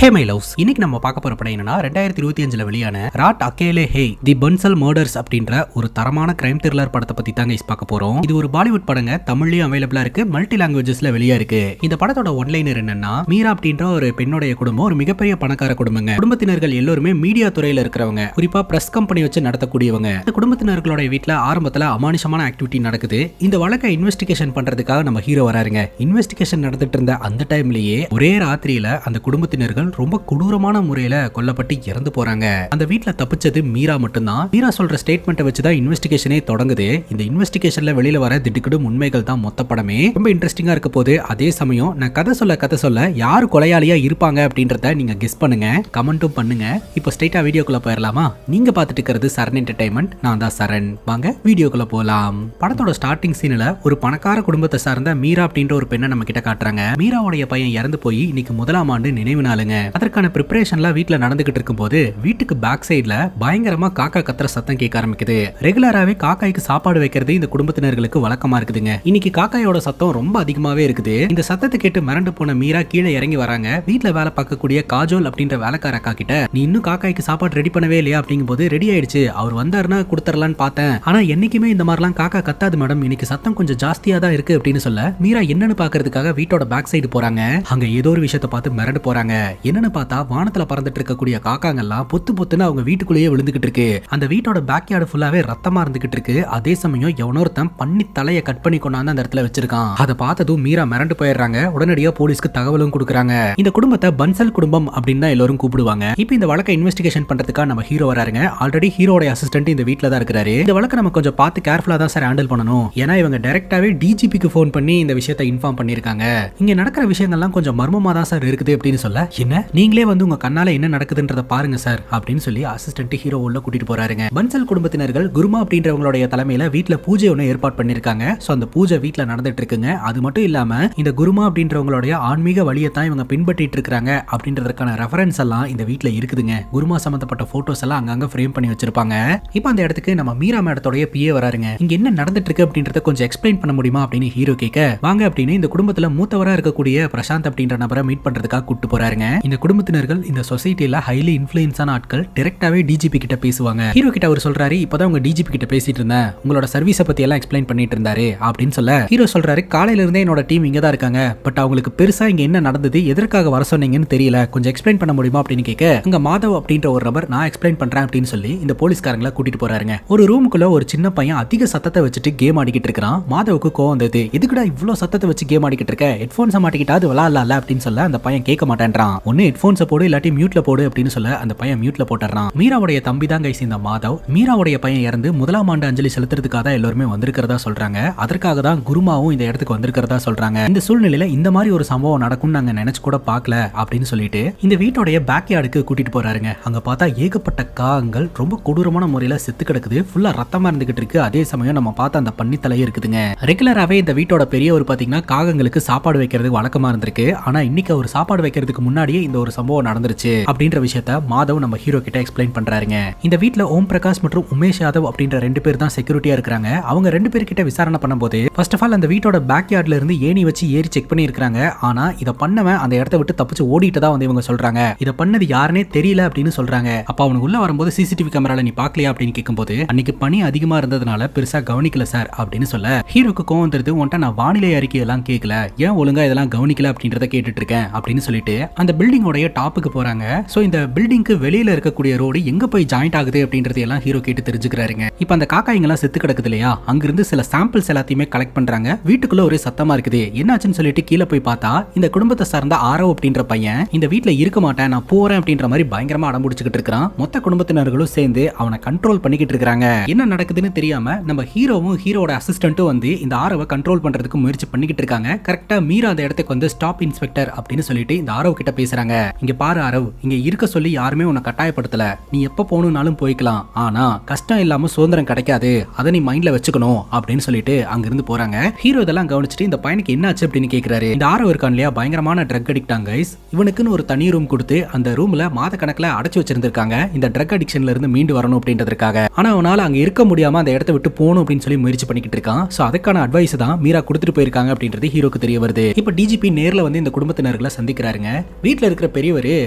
Hey my loves, இன்னைக்கு நம்ம பார்க்க போற படம் என்னன்னா 2025 வெளியான ராட் அகேலே ஹே தி பன்சல் மர்டர்ஸ் அப்படின்ற ஒரு தரமான கிரைம் த்ரில்லர் படத்தை பத்தி தாங்க பார்க்க போறோம். இது ஒரு பாலிவுட் படங்க, தமிழ்லயும் அவைலபிளா இருக்கு, மல்டி லாங்குவேஜஸ்ல வெளியா இருக்கு. இந்த படத்தோட ஒன்லைனர் என்னன்னா, மீரா அப்படின்ற ஒரு பெண்ணுடைய குடும்பம் ஒரு மிகப்பெரிய பணக்கார குடும்பங்க. குடும்பத்தினர்கள் எல்லாருமே மீடியா துறையில இருக்கிறவங்க, குறிப்பா பிரஸ் கம்பெனி வச்சு நடத்தக்கூடியவங்க. இந்த குடும்பத்தினர்களோட வீட்டுல ஆரம்பத்துல அமானுஷமான ஆக்டிவிட்டி நடக்குது. இந்த வழக்கை இன்வெஸ்டிகேஷன் பண்றதுக்காக நம்ம ஹீரோ வராருங்க. இன்வெஸ்டிகேஷன் நடந்துட்டு இருந்த அந்த டைம்லயே ஒரே ராத்திரியில அந்த குடும்பத்தினர்கள் ரொம்ப கொடூரமான முறையில கொல்லப்பட்டு இறந்து போறாங்க. அந்த வீட்ல தப்பிச்சது மீரா மட்டும்தான். மீரா சொல்ற ஸ்டேட்மெண்ட்டை வச்சுதான் இன்வெஸ்டிகேஷனே தொடங்குது. இந்த இன்வெஸ்டிகேஷன்ல வெளியில வர திடுக்கிடும் உண்மைகள் தான் மொத்த படமே. ரொம்ப இன்ட்ரெஸ்டிங்கா இருக்க போது. அதே சமயம் நான் கதை சொல்ல யாரு கொலையாளியா இருப்பாங்க அப்படின்றத நீங்க கெஸ் பண்ணுங்க, கமெண்ட்டும் பண்ணுங்க. இப்போ ஸ்ட்ரைட்டா வீடியோக்குள்ள போயிடலாமா? நீங்க பார்த்துட்டு இருக்கிறது சரண் என்டர்டைன்மெண்ட், நான் தான் சரண். வாங்க வீடியோக்குள்ள போலாம். படத்தோட ஸ்டார்டிங் சீன்ல ஒரு பணக்கார குடும்பத்தை சார்ந்த மீரா அப்படின்ற ஒரு பெண்ணை நம்ம கிட்ட காட்டுறாங்க. மீராவுடைய பையன் இறந்து போய் இன்னைக்கு முதலாம் ஆண்டு நினைவு நாளுங்க. அதற்கான ப்ரிப்பரேஷன்லாம் வீட்ல நடந்துகிட்டு இருக்கும்போது வீட்டுக்கு பேக் சைடுல பயங்கரமா காக்கா கத்துற சத்தம் கேட்க ஆரம்பிக்குது. ரெகுலராவே காக்காய்க்கு சாப்பாடு வைக்கிறது இந்த குடும்பத்தினர்களுக்கு வழக்கமா இருக்குதுங்க. இன்னைக்கு காக்காயோட சத்தம் ரொம்ப அதிகமாவே இருக்குது. இந்த சத்தத்தை கேட்டு மிரண்டு போன மீரா கீழே இறங்கி வராங்க. வீட்ல வேலை பார்க்கக்கூடிய காஜோல் அப்படின்ற வேலைக்கார அக்கா கிட்ட, நீ இன்னும் காக்காய்க்கு சாப்பாடு ரெடி பண்ணவே இல்லையா அப்படிங்கும் போது, ரெடி ஆயிடுச்சு, அவர் வந்தாருன்னா கொடுத்துடலான்னு பார்த்தேன், ஆனா என்னைக்குமே இந்த மாதிரிலாம் காக்கா கத்தாது மேடம், இன்னைக்கு சத்தம் கொஞ்சம் ஜாஸ்தியா தான் இருக்கு அப்படின்னு சொல்ல, மீரா என்னன்னு பாக்குறதுக்காக வீட்டோட பேக் சைடு போறாங்க. அங்க ஏதோ ஒரு விஷயத்தை பார்த்து மிரண்டு போறாங்க. என்னன்னு பார்த்தா வானத்துல பறந்துட்டு இருக்கக்கூடிய காக்காங்கெல்லாம் பொத்து பொத்துன்னு அவங்க வீட்டுக்குள்ளேயே விழுந்துகிட்டு இருக்கு. அந்த வீட்டோட பேக் யார்டு ஃபுல்லாவே ரத்தமா இருந்துகிட்டு இருக்கு. அதே சமயம் எவனொருத்தன் பண்ணி தலையை கட் பண்ணி கொண்டாந்து அந்த இடத்துல வச்சிருக்கான். அதை பார்த்ததும் மீரா மிரண்டு போயிடுறாங்க. உடனடியா போலீஸ்க்கு தகவலும் கொடுக்குறாங்க. இந்த குடும்பத்தை பன்சல் குடும்பம் அப்படின்னு தான் எல்லாரும் கூப்பிடுவாங்க. இப்போ இந்த வழக்கை இன்வெஸ்டிகேஷன் பண்றதுக்காக நம்ம ஹீரோ வராருங்க. ஆல்ரெடி ஹீரோட அசிஸ்டன்ட் இந்த வீட்ல தான் இருக்காரு. இந்த வழக்கை நம்ம கொஞ்சம் பார்த்து கேர்ஃபுல்லா தான் சார் ஹேண்டில் பண்ணணும். ஏன்னா இவங்க டைரக்டாவே டிஜிபிக்கு ஃபோன் பண்ணி இந்த விஷயத்தை இன்ஃபார்ம் பண்ணிருக்காங்க. இங்க நடக்கிற விஷயங்கள்லாம் கொஞ்சம் மர்மமா தான் சார் இருக்குது அப்படின்னு சொல்ல, என்ன நீங்களே வந்து உங்க கண்ணால என்ன நடக்குதுன்றத பாருங்க சார் அப்படின்னு சொல்லி அசிஸ்டன்ட் ஹீரோ உள்ள கூட்டிட்டு போறாருங்க. பன்சல் குடும்பத்தினர்கள் குருமா அப்படின்றவங்களுடைய தலைமையில வீட்ல பூஜை ஒன்று ஏற்பாடு பண்ணிருக்காங்க. சோ அந்த பூஜை வீட்ல நடந்துட்டு இருக்குங்க. அது மட்டும் இல்லாம இந்த குருமா அப்படின்றவங்களுடைய ஆன்மீக வழியை தான் இவங்க பின்பற்றிட்டு இருக்காங்க அப்படின்றதுக்கான ரெஃபரன்ஸ் எல்லாம் இந்த வீட்ல இருக்குதுங்க. குருமா சம்பந்தப்பட்ட போட்டோஸ் எல்லாம் அங்கங்க ஃப்ரேம் பண்ணி வச்சிருப்பாங்க. இப்போ அந்த இடத்துக்கு நம்ம மீரா மேடத்தோட பிஏ வராருங்க. இங்க என்ன நடந்துட்டு இருக்கு அப்படின்றத கொஞ்சம் எக்ஸ்பிளைன் பண்ண முடியுமா அப்படின்னு ஹீரோ கேட்க, வாங்க அப்படின்னு இந்த குடும்பத்துல மூத்தவரா இருக்கக்கூடிய பிரசாந்த் அப்படின்ற நபரை மீட் பண்றதுக்காக கூட்டு போறாருங்க. இந்த குடும்பத்தினர்கள் இந்த சொசைட்டில ஹைலி இன்ஃப்ளூயன்ஸான ஆட்கள் டைரக்டாவே டிஜிபி கிட்ட பேசுவாங்க. ஹீரோ கிட்ட அவர் சொல்றாரு, இப்பதான் உங்க டிஜிபி கிட்ட பேசிட்டு இருந்தேன், உங்களோட சர்வீஸை பத்தி எல்லாம் எக்ஸ்பிளைன் பண்ணிட்டு இருந்தாரு அப்படின்னு சொல்ல, ஹீரோ சொல்றாரு, காலையில இருந்தே என்னோட டீம் இங்க தான் இருக்காங்க, பட் அவங்களுக்கு பெருசா இங்க என்ன நடந்தது, எதற்காக வர சொன்னீங்கன்னு தெரியல, கொஞ்சம் எக்ஸ்பிளைன் பண்ண முடியுமா அப்படின்னு கேட்க, அங்க மாதவ் அப்படின்ற ஒரு நபர் நான் எக்ஸ்பிளைன் பண்றேன் அப்படின்னு சொல்லி இந்த போலீஸ்காரங்களை கூட்டிட்டு போறாருங்க. ஒரு ரூமுக்குள்ள ஒரு சின்ன பையன் அதிக சத்தத்தை வச்சுட்டு கேம் ஆடிக்கிட்டு இருக்கான். மாதவுக்கு கோவம் வந்தது, எதுக்குடா இவ்வளவு சத்தத்தை வச்சு கேம் ஆடிக்கிட்டு இருக்க, ஹெட்போன்ஸை மாட்டிக்கிட்டாது விளாடல அப்படின்னு சொல்ல, அந்த பையன் கேட்க மாட்டேன்றான். ஒன்னு ஹெட்போன்ஸை போடு இல்லாட்டி மியூட்ல போடு அப்படின்னு சொல்ல, அந்த பையன் மியூட்ல போட்டுறான். மீராவுடைய தம்பி தான் கைஸ் இந்த மாதவ். மீராவுடைய பையன் இறந்து முதலாம் ஆண்டு அஞ்சலி செலுத்துறதுக்காக தான் எல்லாருமே வந்திருக்கிறதா சொல்றாங்க. அதற்காக தான் குருமாவும் இந்த இடத்துக்கு வந்திருக்கிறதா சொல்றாங்க. இந்த சூழ்நிலையில இந்த மாதிரி ஒரு சம்பவம் நடக்கும் நாங்க நினைச்சு கூட பார்க்கல அப்படின்னு சொல்லிட்டு இந்த வீட்டோடைய பேக் யார்டுக்கு கூட்டிட்டு போறாருங்க. அங்க பார்த்தா ஏகப்பட்ட காகங்கள் ரொம்ப கொடூரமான முறையில செத்து கிடக்குது. ஃபுல்லா ரத்தமா இருந்துகிட்டு இருக்கு. அதே சமயம் நம்ம பார்த்த அந்த பன்னித்தலையே இருக்குதுங்க. ரெகுலராவே இந்த வீட்டோட பெரியவர் பாத்தீங்கன்னா காகங்களுக்கு சாப்பாடு வைக்கிறது வழக்கமா இருந்திருக்கு. ஆனா இன்னைக்கு ஒரு சாப்பாடு வைக்கிறதுக்கு முன்னாடியே இந்த ஒரு சம்பவம் நடந்துருச்சு அப்படின்ற விஷயத்த மாதவ் நம்ம ஹீரோ கிட்ட எக்ஸ்பிளைன் பண்றாருங்க. இந்த வீட்ல ஓம் பிரகாஷ் மற்றும் உமேஷ் யாதவ் அப்படின்ற 2 பேர் தான் செக்யூரிட்டியா இருக்காங்க. அவங்க 2 பேர் கிட்ட விசாரணை பண்ணும்போது ஃபர்ஸ்ட் ஆஃப் ஆல் அந்த வீட்டோட பேக் யார்ட்ல இருந்து ஏணி வச்சு ஏறி செக் பண்ணி இருக்காங்க. ஆனா இத பண்ணவன் அந்த இடத்தை விட்டு தப்பிச்சு ஓடிட்டு தான் வந்து இவங்க சொல்றாங்க. இத பண்ணது யாருனே தெரியல அப்படின்னு சொல்றாங்க. அப்ப அவனுக்கு உள்ள வரும்போது சிசிடிவி கேமரால நீ பாக்கலையா அப்படின்னு கேட்கும்போது, அன்னைக்கு பனி அதிகமா இருந்ததுனால பெருசா கவனிக்கல சார் அப்படின்னு சொல்ல, ஹீரோக்கு கோவம் வந்துருது, உன்ட்ட நான் வானிலை அறிக்கை எல்லாம் கேட்கல, ஏன் ஒழுங்கா இதெல்லாம் கவனிக்கல அப்படின்றத கேட்டுட்டு இருக்கேன் அப்படின்னு சொல்லிட்டு அந்த பில்டிங்கோட டாப்புக்கு போறாங்க. சோ இந்த பில்டிங்க்கு வெளியில இருக்கக்கூடிய ரோடு எங்க போய் ஜாயிண்ட் ஆகுது அப்படின்றது எல்லாம் ஹீரோ கேட்டு தெரிஞ்சுக்கிறாருங்க. இப்ப அந்த காக்காய்ங்கெல்லாம் செத்து கிடக்குது இல்லையா, அங்கிருந்து சில சாம்பிள்ஸ் எல்லாத்தையுமே கலெக்ட் பண்றாங்க. வீட்டுக்குள்ள ஒரு சத்தமா இருக்குது, என்னாச்சுன்னு சொல்லிட்டு கீழே போய் பார்த்தா இந்த குடும்பத்தை சார்ந்த ஆரவ் அப்படின்ற பையன் இந்த வீட்டுல இருக்க மாட்டேன் நான் போறேன் அப்படின்ற மாதிரி பயங்கரமா அடம்பிடிச்சுக்கிட்டு இருக்கான். மொத்த குடும்பத்தினர்களும் சேர்ந்து அவனை கண்ட்ரோல் பண்ணிக்கிட்டு இருக்காங்க. என்ன நடக்குதுன்னு தெரியாம நம்ம ஹீரோவும் ஹீரோட அசிஸ்டன்ட்டும் வந்து இந்த ஆரவை கண்ட்ரோல் பண்றதுக்கு முயற்சி பண்ணிக்கிட்டு இருக்காங்க. கரெக்டா மீரா அந்த இடத்துக்கு வந்து ஸ்டாப் இன்ஸ்பெக்டர் அப்படின்னு சொல்லிட்டு இந்த ஆரவ் கிட்ட பேசுறாங்க. இங்க பாரு ஆரவ், இங்க இருக்க சொல்லி யாருமே உன்னை கட்டாயப்படுத்தல, நீ எப்ப போகணும்னாலும் போய்க்கலாம், ஆனா கஷ்டம் இல்லாம சுதந்திரம் கிடைக்காது, அதை நீ மைண்ட்ல வச்சுக்கணும் அப்படின்னு சொல்லிட்டு அங்கிருந்து போறாங்க. ஹீரோ இதெல்லாம் கவனிச்சுட்டு இந்த பையனுக்கு என்ன ஆச்சு அப்படின்னு கேக்குறாரு. இந்த ஆரவ் இருக்கான் இல்லையா, பயங்கரமான ட்ரக் அடிக்டாங்க கைஸ். இவனுக்குன்னு ஒரு தனி ரூம் கொடுத்து அந்த ரூம்ல மாத கணக்குல அடைச்சு வச்சிருந்திருக்காங்க இந்த ட்ரக் அடிக்ஷன்ல இருந்து மீண்டு வரணும் அப்படின்றதுக்காக. ஆனா அவனால அங்க இருக்க முடியாம அந்த இடத்தை விட்டு போகணும் அப்படின்னு சொல்லி முயற்சி பண்ணிக்கிட்டு இருக்கான். சோ அதுக்கான அட்வைஸ் தான் மீரா கொடுத்துட்டு போயிருக்காங்க அப்படின்றது ஹீரோக்கு தெரிய வருது. இப்ப டிஜிபி நேர்ல வந்து இந்த குடும்பத்தினர்களை சந்திக்கிறாருங்க. வீட்டுல இருக்கிற பெரியவர்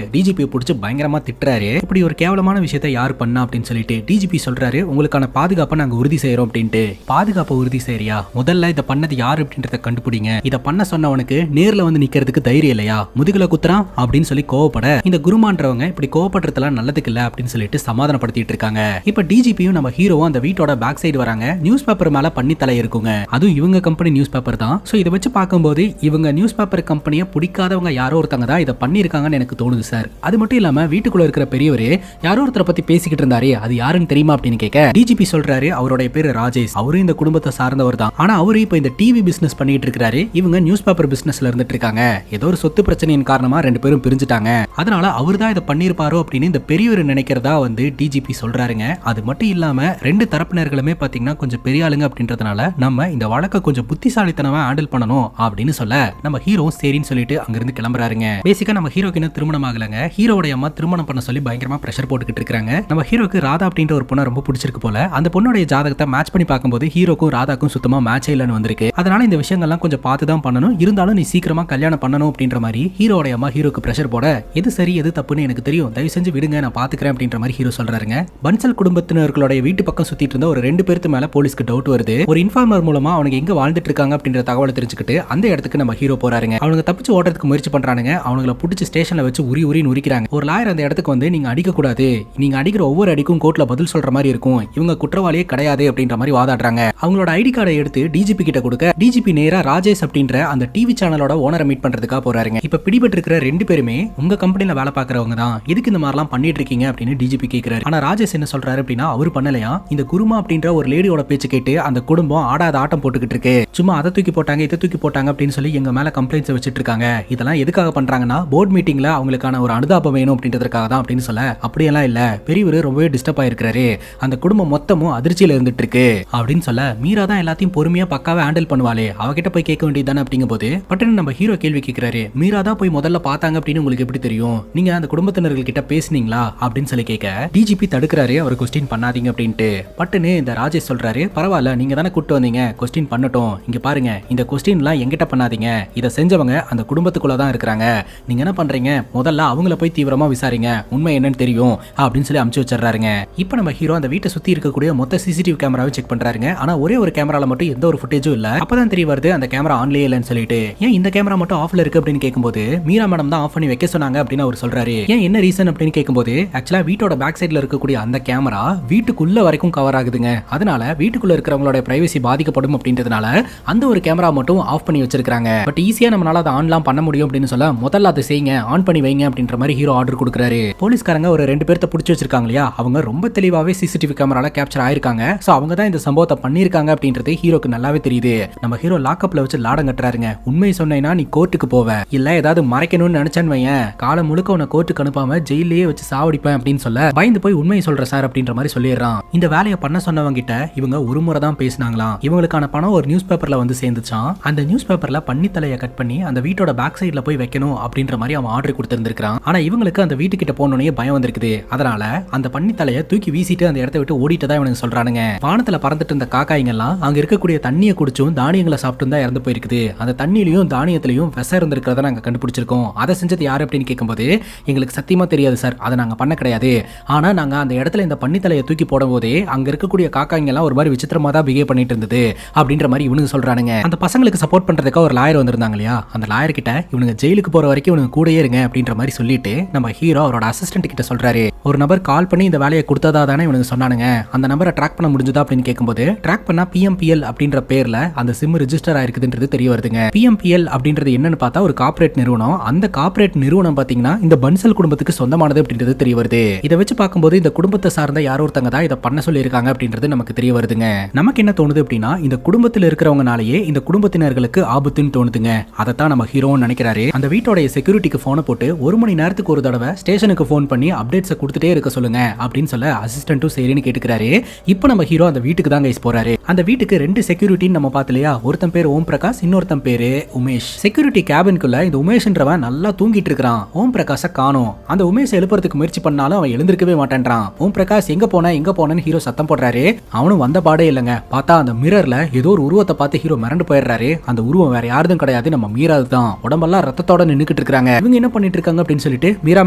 டிஜிபி பிடிச்சி பயங்கரமா திட்டுறாரு. இப்படி ஒரு கேவலமான விஷயத்தை யார் பண்ணா அப்படின்னு சொல்லிட்டு டிஜிபி சொல்றாரு, உங்களுக்கான பாதுகாப்பை நாங்க உறுதி செய்யறோம் அப்படின்ட்டு. பாதுகாப்பை உறுதி செய்யறியா? முதல்ல இதை பண்ணது யாரு அப்படின்றத கண்டுபிடிங்க. இதை பண்ண சொன்னவனுக்கு நேர்ல வந்து நிக்கிறதுக்கு தைரியம் இல்லையா? முதுகுல குத்துறான் அப்படின்னு சொல்லி கோவப்பட இந்த குருமான்றவங்க இப்படி கோவப்படுறதுலாம் நல்லதுக்கு இல்ல அப்படின்னு சொல்லிட்டு சமாதானப்படுத்திட்டு இருக்காங்க. இப்ப டிஜிபியும் நம்ம ஹீரோவும் அந்த வீட்டோட பேக் சைடு வராங்க. நியூஸ் பேப்பர் மேல பண்ணி தலை இருக்குங்க. அதுவும் இவங்க கம்பெனி நியூஸ் பேப்பர் தான். சோ இதை வச்சு பார்க்கும்போது இவங்க நியூஸ் பேப்பர் கம்பெனியை பிடிக்காதவங்க யாரோ ஒருத்தங்க தான் இதை பண்ணிருக்காங்கன்னு எனக்கு தோணுது சார். அது மட்டும் இல்லாம வீட்டுக்குள்ள இருக்கிற பெரியவர் யாரோ ஒருத்தரை பத்தி பேசிக்கிட்டு இருந்தாரு, அது யாருன்னு தெரியுமா அப்படின்னு கேட்க டிஜிபி சொல்றாரு, அவருடைய பேரு ராஜேஷ். அவரும் இந்த குடும்பத்தை சார்ந்தவர் தான். ஆனா அவரு இப்ப இந்த டிவி பிசினஸ் பண்ணிட்டு இருக்காரு. இவங்க நியூஸ் பேப்பர் பிசினஸ்ல இருந்துட்டு இருக்காங்க. ஏதோ ஒரு சொத்து பிரச்சனையின் காரணமா ரெண்டு பேரும் பிரிஞ்சுட்டாங்க. அதனால அவர் தான் இதை பண்ணிருப்பாரோ அப்படின்னு இந்த பெரியவர் நினைக்கிறதா வந்து டிஜிபி சொல்றாருங்க. அது மட்டும் இல்லாம ரெண்டு தரப்பினர்களுமே பாத்தீங்கன்னா கொஞ்சம் பெரிய ஆளுங்க அப்படின்றதுனால நம்ம இந்த வழக்கை கொஞ்சம் புத்திசாலித்தனமா ஹேண்டில் பண்ணணும் அப்படின்னு சொல்ல நம்ம ஹீரோ சரின்னு சொல்லிட்டு அங்கிருந்து கிளம்புறாருங்க. பேசிக்கா நம்ம ஹீரோக்கு இன்னும் திருமணம் ஆகலங்க. ஹீரோடைய அம்மா திருமணம் பண்ண சொல்லி பயங்கரமா பிரஷர் போட்டுக்கிட்டு இருக்காங்க. நம்ம ஹீரோக்கு ராதா அப்படின்ற ஒரு பொண்ணை ரொம்ப பிடிச்சிருக்கு போல. அந்த பொண்ணுடைய ஜாதகத்தை மேட்ச் பண்ணி பார்க்கும்போது ஹீரோக்கும் ராதாக்கும் சுத்தமா மேட்ச் இல்லைன்னு வந்திருக்கு. அதனால இந்த விஷயங்கள்லாம் கொஞ்சம் பார்த்து தான் பண்ணணும், இருந்தாலும் நீ சீக்கிரமா கல்யாணம் பண்ணணும் அப்படின்ற மாதிரி ஹீரோடைய அம்மா ஹீரோக்கு பிரஷர் போட எது சரி எது தப்புன்னு எனக்கு தெரியும், தயவு செஞ்சு விடுங்க, நான் பாத்துக்கிறேன் அப்படின்ற மாதிரி ஹீரோ சொல்றாருங்க. பன்சல் குடும்பத்தினர்களுடைய வீட்டு பக்கம் சுத்திட்டு இருந்த ஒரு ரெண்டு பேருக்கு மேல போலீஸ்க்கு டவுட் வருது. ஒரு இன்ஃபார்மர் மூலமா அவனுக்கு எங்க வாழ்ந்துட்டு இருக்காங்க அப்படின்ற தகவலை தெரிஞ்சுக்கிட்டு அந்த இடத்துக்கு நம்ம ஹீரோ போறாருங்க. அவனுக்கு தப்பிச்சு ஓடுறதுக்கு முயற்சி பண்றானுங்க. அவங்களை பிடிச்சி ஸ்டேஷன்ல வச்சு உரி உரிக்கிறாங்க. ஒரு லாயர் அந்த இடத்துக்கு வந்து நீங்க அடிக்க கூடாது, நீங்க அடிக்கிற ஒவ்வொரு அடிக்கும் கோர்ட்ல பதில் சொல்ற மாதிரி இருக்கும், இவங்க குற்றவாளியே கிடையாது அப்படின்ற மாதிரி வாதாடுறாங்க. அவங்களோட ஐடி கார்டை எடுத்து டிஜிபி கிட்ட கொடுக்க டிஜிபி நேரா ராஜேஷ் அப்படின்ற அந்த டிவி சேனலோட ஓனரை மீட் பண்றதுக்காக போறாருங்க. இப்ப பிடிபட்டு இருக்கிற ரெண்டு பேருமே உங்க கம்பெனில வேலை பார்க்கறவங்க தான், எதுக்கு இந்த மாதிரிலாம் பண்ணிட்டு இருக்கீங்க அப்படின்னு டிஜிபி கேட்கிறாரு. ஆனா ராஜேஷ் என்ன சொல்றாரு அப்படின்னா, அவரு பண்ணலையா, இந்த குருமா அப்படின்ற ஒரு லேடியோட பேச்சு கேட்டு அந்த குடும்பம் ஆடாத ஆட்டம் போட்டுக்கிட்டு இருக்கு, சும்மா அதை தூக்கி போட்டாங்க இதை தூக்கி போட்டாங்க அப்படின்னு சொல்லி எங்க மேல கம்ப்ளைண்ட்ஸ் வச்சிட்டு இருக்காங்க. இதெல்லாம் எதுக்காக பண்றாங்கன்னா போர்ட் மீட்டிங்ல அவங்களுக்கான ஒரு அனுதாபம் வேணும் அப்படின்றதுக்காக தான் அப்படின்னு சொல்ல, அப்படியெல்லாம் இல்ல, பெரியவர் ரொம்பவே டிஸ்டர்ப் ஆயிருக்காரு, அந்த குடும்பம் மொத்தமும் அதிர்ச்சியில இருந்துட்டு இருக்கு அப்படின்னு சொல்ல, மீரா தான் எல்லாத்தையும் பொறுமையா பக்காவா ஹேண்டில் பண்ணுவாளே, அவகிட்ட போய் கேட்க வேண்டியதானே அப்படிங்கும் போது பட்டுன்னு நம்ம ஹீரோ கேள்வி கேட்கிறாரு, மீரா தான் போய் முதல்ல பார்த்தாங்க அப்படின்னு உங்களுக்கு எப்படி தெரியும், நீங்க அந்த குடும்பத்தினர்கள் கிட்ட பேசுனீங்களா அப்படின்னு சொல்லி கேட்க டிஜிபி தடுக்கிறாரு, அவர் கொஸ்டின் பண்ணாதீங்க அப்படின்ட்டு. பட்டுன்னு இந்த ராஜேஷ் சொல்றாரு, பரவாயில்ல நீங்க தானே கூட்டு வந்தீங்க, கொஸ்டின் பண்ணட்டும், இங்க பாருங்க இந்த கொஸ்டின்லாம் எங்கிட்ட பண்ணாதீங்க, இதை செஞ்சவங்க அந்த குடும்பத்துக்குள்ள தான் இருக்கிறாங்க, நீங்க என்ன பண்றீங்க முதல்ல அவங்கள போய் தீவிரமா விசாரிங்க, உண்மை என்னன்னு தெரியும் அப்படின்னு சொல்லி அமுச்சு வச்சிடறாருங்க. இப்போ நம்ம ஹீரோ அந்த வீட்டை சுத்தி இருக்கக்கூடிய மொத்த சிசிடிவி கேமராவை செக் பண்றாருங்க. ஆனா ஒரே ஒரு கேமரால மட்டும் எந்த ஒரு ஃபுட்டேஜும் இல்ல. அப்பதான் தெரிய வருது அந்த கேமரா ஆன்லயே இல்லன்னு சொல்லிட்டு. ஏன் இந்த கேமரா மட்டும் ஆஃப்ல இருக்கு அப்படின்னு கேட்கும்போது மீரா மேடம் தான் ஆஃப் பண்ணி வைக்க சொன்னாங்க அப்படின்னு அவர் சொல்றாரு. ஏன் என்ன ரீசன் அப்படின்னு கேட்கும்போது ஆக்சுவலா வீட்டோட பேக் சைடுல இருக்கக்கூடிய அந்த கேமரா வீட்டுக்குள்ள வரைக்கும் கவர் ஆகுதுங்க. அதனால வீட்டுக்குள்ள இருக்கிறவங்களோட பிரைவசி பாதிக்கப்படும் அப்படின்றதுனால அந்த ஒரு கேமரா மட்டும் ஆஃப் பண்ணி வச்சிருக்காங்க. பட் ஈஸியா நம்மளால அதை ஆன்லாம் பண்ண முடியும் அப்படின்னு சொல்ல, முதல்ல அதை செய்யுங்க, ஆன் பண்ணி வைங்க அப்படின்ற மாதிரி ஹீரோ ஆர்டர் கொடுக்குறாரு. போலீஸ்காரங்க ஒரு ரெண்டு பேர்த்த பிடிச்சி வச்சிருக்காங்க இல்லையா, அவங்க ரொம்ப தெளிவாவே சிசிடிவி கேமரால கேப்சர் ஆயிருக்காங்க. சோ அவங்க தான் இந்த சம்பவத்தை பண்ணிருக்காங்க அப்படின்றது ஹீரோக்கு நல்லாவே தெரியுது. நம்ம ஹீரோ லாக்அப்ல வச்சு லாடம் கட்டுறாருங்க. உண்மை சொன்னேன்னா நீ கோர்ட்டுக்கு போவ, இல்ல ஏதாவது மறைக்கணும்னு நினைச்சேன்னு வையன், காலம் முழுக்க உன்னை கோர்ட்டுக்கு அனுப்பாம ஜெயிலே வச்சு சாவடிப்பேன் அப்படின்னு சொல்ல, பயந்து போய் உண்மையை சொல்ற சார் அப்படின்ற மாதிரி சொல்லிடுறான். இந்த வேலையை பண்ண சொன்னவங்க கிட்ட இவங்க ஒரு முறை தான் பேசினாங்களாம். இவங்களுக்கான பணம் ஒரு நியூஸ் பேப்பர்ல வந்து சேர்ந்துச்சான். அந்த நியூஸ் பேப்பர்ல பண்ணி தலையை கட் பண்ணி அந்த வீட்டோட பேக் சைட்ல போய் வைக்கணும் அப்படின்ற மாதிரி அவன் ஆர்டர் கொடுத்திருந்திருக்கான். ஆனா இவங்களுக்கு அந்த வீட்டுக்கிட்ட போனோடனே பயம் வந்திருக்குது. அதனால அந்த பண்ணி தலையை தூக்கி வீசிட்டு அந்த இடத்த விட்டு ஓடிட்டு தான் இவனுக்கு சொல்றானுங்க. வானத்துல பறந்துட்டு இருந்த காக்காய்ங்க எல்லாம் அங்க இருக்கக்கூடிய தண்ணியை குடிச்சும் தானியங்களை சாப்பிட்டு தான் இறந்து போயிருக்குது. அந்த தண்ணியிலையும் தானியத்திலையும் விஷ இருந்திருக்கிறத நாங்க கண்டுபிடிச்சிருக்கோம். அதை செஞ்சது யாரு அப்படின்னு கேட்கும்போது எங்களுக்கு சத்தியமா தெரியாது சார், அதை நாங்க பண்ண கிடையாது. ஆனா நாங்க அந்த இடத்துல இந்த பண்ணி தலையை தூக்கி போடும் போதே அங்க இருக்கக்கூடிய காக்காய்ங்க எல்லாம் ஒரு மாதிரி விசித்திரமா தான் பிஹேவ் பண்ணிட்டு இருந்தது அப்படின்ற மாதிரி இவனுக்கு சொல்றானுங்க. அந்த பசங்களுக்கு சப்போர்ட் பண்றதுக்காக ஒரு லாயர் வந்திருந்தாங்க இல்லையா, அந்த லாயர் கிட்ட இவனுங்க ஜெயிலுக்கு போற வரைக்கும் இவனுங்க கூடயே இருங்க அப்படின்ற மாதிரி சொல்லிட்டு நம்ம ஹீரோ அவரோட அசிஸ்டன்ட் கிட்ட சொல்றாரு, ஒரு நபர் கால் பண்ணி இந்த வேலையை கொடுத்ததா தானே இவனுக்கு சொன்னானுங்க, அந்த நம்பரை ட்ராக் பண்ண முடிஞ்சதா அப்படின்னு கேட்கும்போது ட்ராக் பண்ணா PMPL அப்படின்ற பேர்ல அந்த சிம் ரெஜிஸ்டர் ஆயிருக்குதுன்றது தெரிய வருதுங்க. PMPL அப்படின்றது என்னன்னு பார்த்தா ஒரு கார்ப்பரேட் நிறுவனம். அந்த கார்ப்பரேட் நிறுவனம் பாத்தீங்கன்னா இந்த பன்சல் குடும்பத்துக்கு சொந்தமானது அப்படின்றது தெரிய வருது. இதை வச்சு பார்க்கும்போது இந்த குடும்பத்தை சார்ந்த யாரோ ஒருத்தங்க தான் இதை பண்ண சொல்லி இருக்காங்க அப்படின்றது நமக்கு தெரிய வருதுங்க. நமக்கு என்ன தோணுது அப்படின்னா, இந்த குடும்பத்தில் இருக்கிறவங்கனாலேயே இந்த குடும்பத்தினர்களுக்கு ஆபத்துன்னு தோணுதுங்க. அதைத்தான் நம்ம ஹீரோன்னு நினைக்கிறாரு. அந்த வீட்டோட செக்யூரிட்டிக்கு போனை போட்டு 1 மணி நேரத்துக்கு ஒரு தடவை ஸ்டேஷனுக்கு போன் பண்ணி அப்டேட்ஸை கொடுத்துட்டே இருக்க சொல்லுங்க அப்படின்னு சொல்ல அசிஸ்டன்ட்டும் சரின்னு கேட்டுக்கிறாரு. இப்போ நம்ம ஹீரோ அந்த வீட்டுக்கு தான் கைஸ் போறாரு. அந்த வீட்டுக்கு 2 செக்யூரிட்டின்னு நம்ம பார்த்தலையா, ஒருத்தன் பேர் ஓம் பிரகாஷ், இன்னொருத்தன் பேரு உமேஷ். செக்யூரிட்டி கேபின்குள்ள இந்த உமேஷ்ன்றவன் நல்லா தூங்கிட்டு இருக்கான். ஓம் பிரகாஷை காணோம். அந்த உமேஷ் எழுப்புறதுக்கு முயற்சி பண்ணாலும் அவன் எழுந்திருக்கவே மாட்டேன்றான். ஓம் பிரகாஷ் எங்க போனேன்னு ஹீரோ சத்தம் போடுறாரு. அவனும் வந்த பாடே இல்லைங்க. பார்த்தா அந்த மிரர்ல ஏதோ ஒரு உருவத்தை பார்த்து ஹீரோ மிரண்டு போயிடுறாரு. அந்த உருவம் வேற யாரும் கிடையாது, நம்ம மீரா தான். உடம்பெல்லாம் ரத்தத்தோட நின்னுக்கிட்டு இருக்காங்க. இவங்க இவங்க என்ன பண்ணிட்டு இருக்காங்க அப்படின்னு சொல்லிட்டு மீரா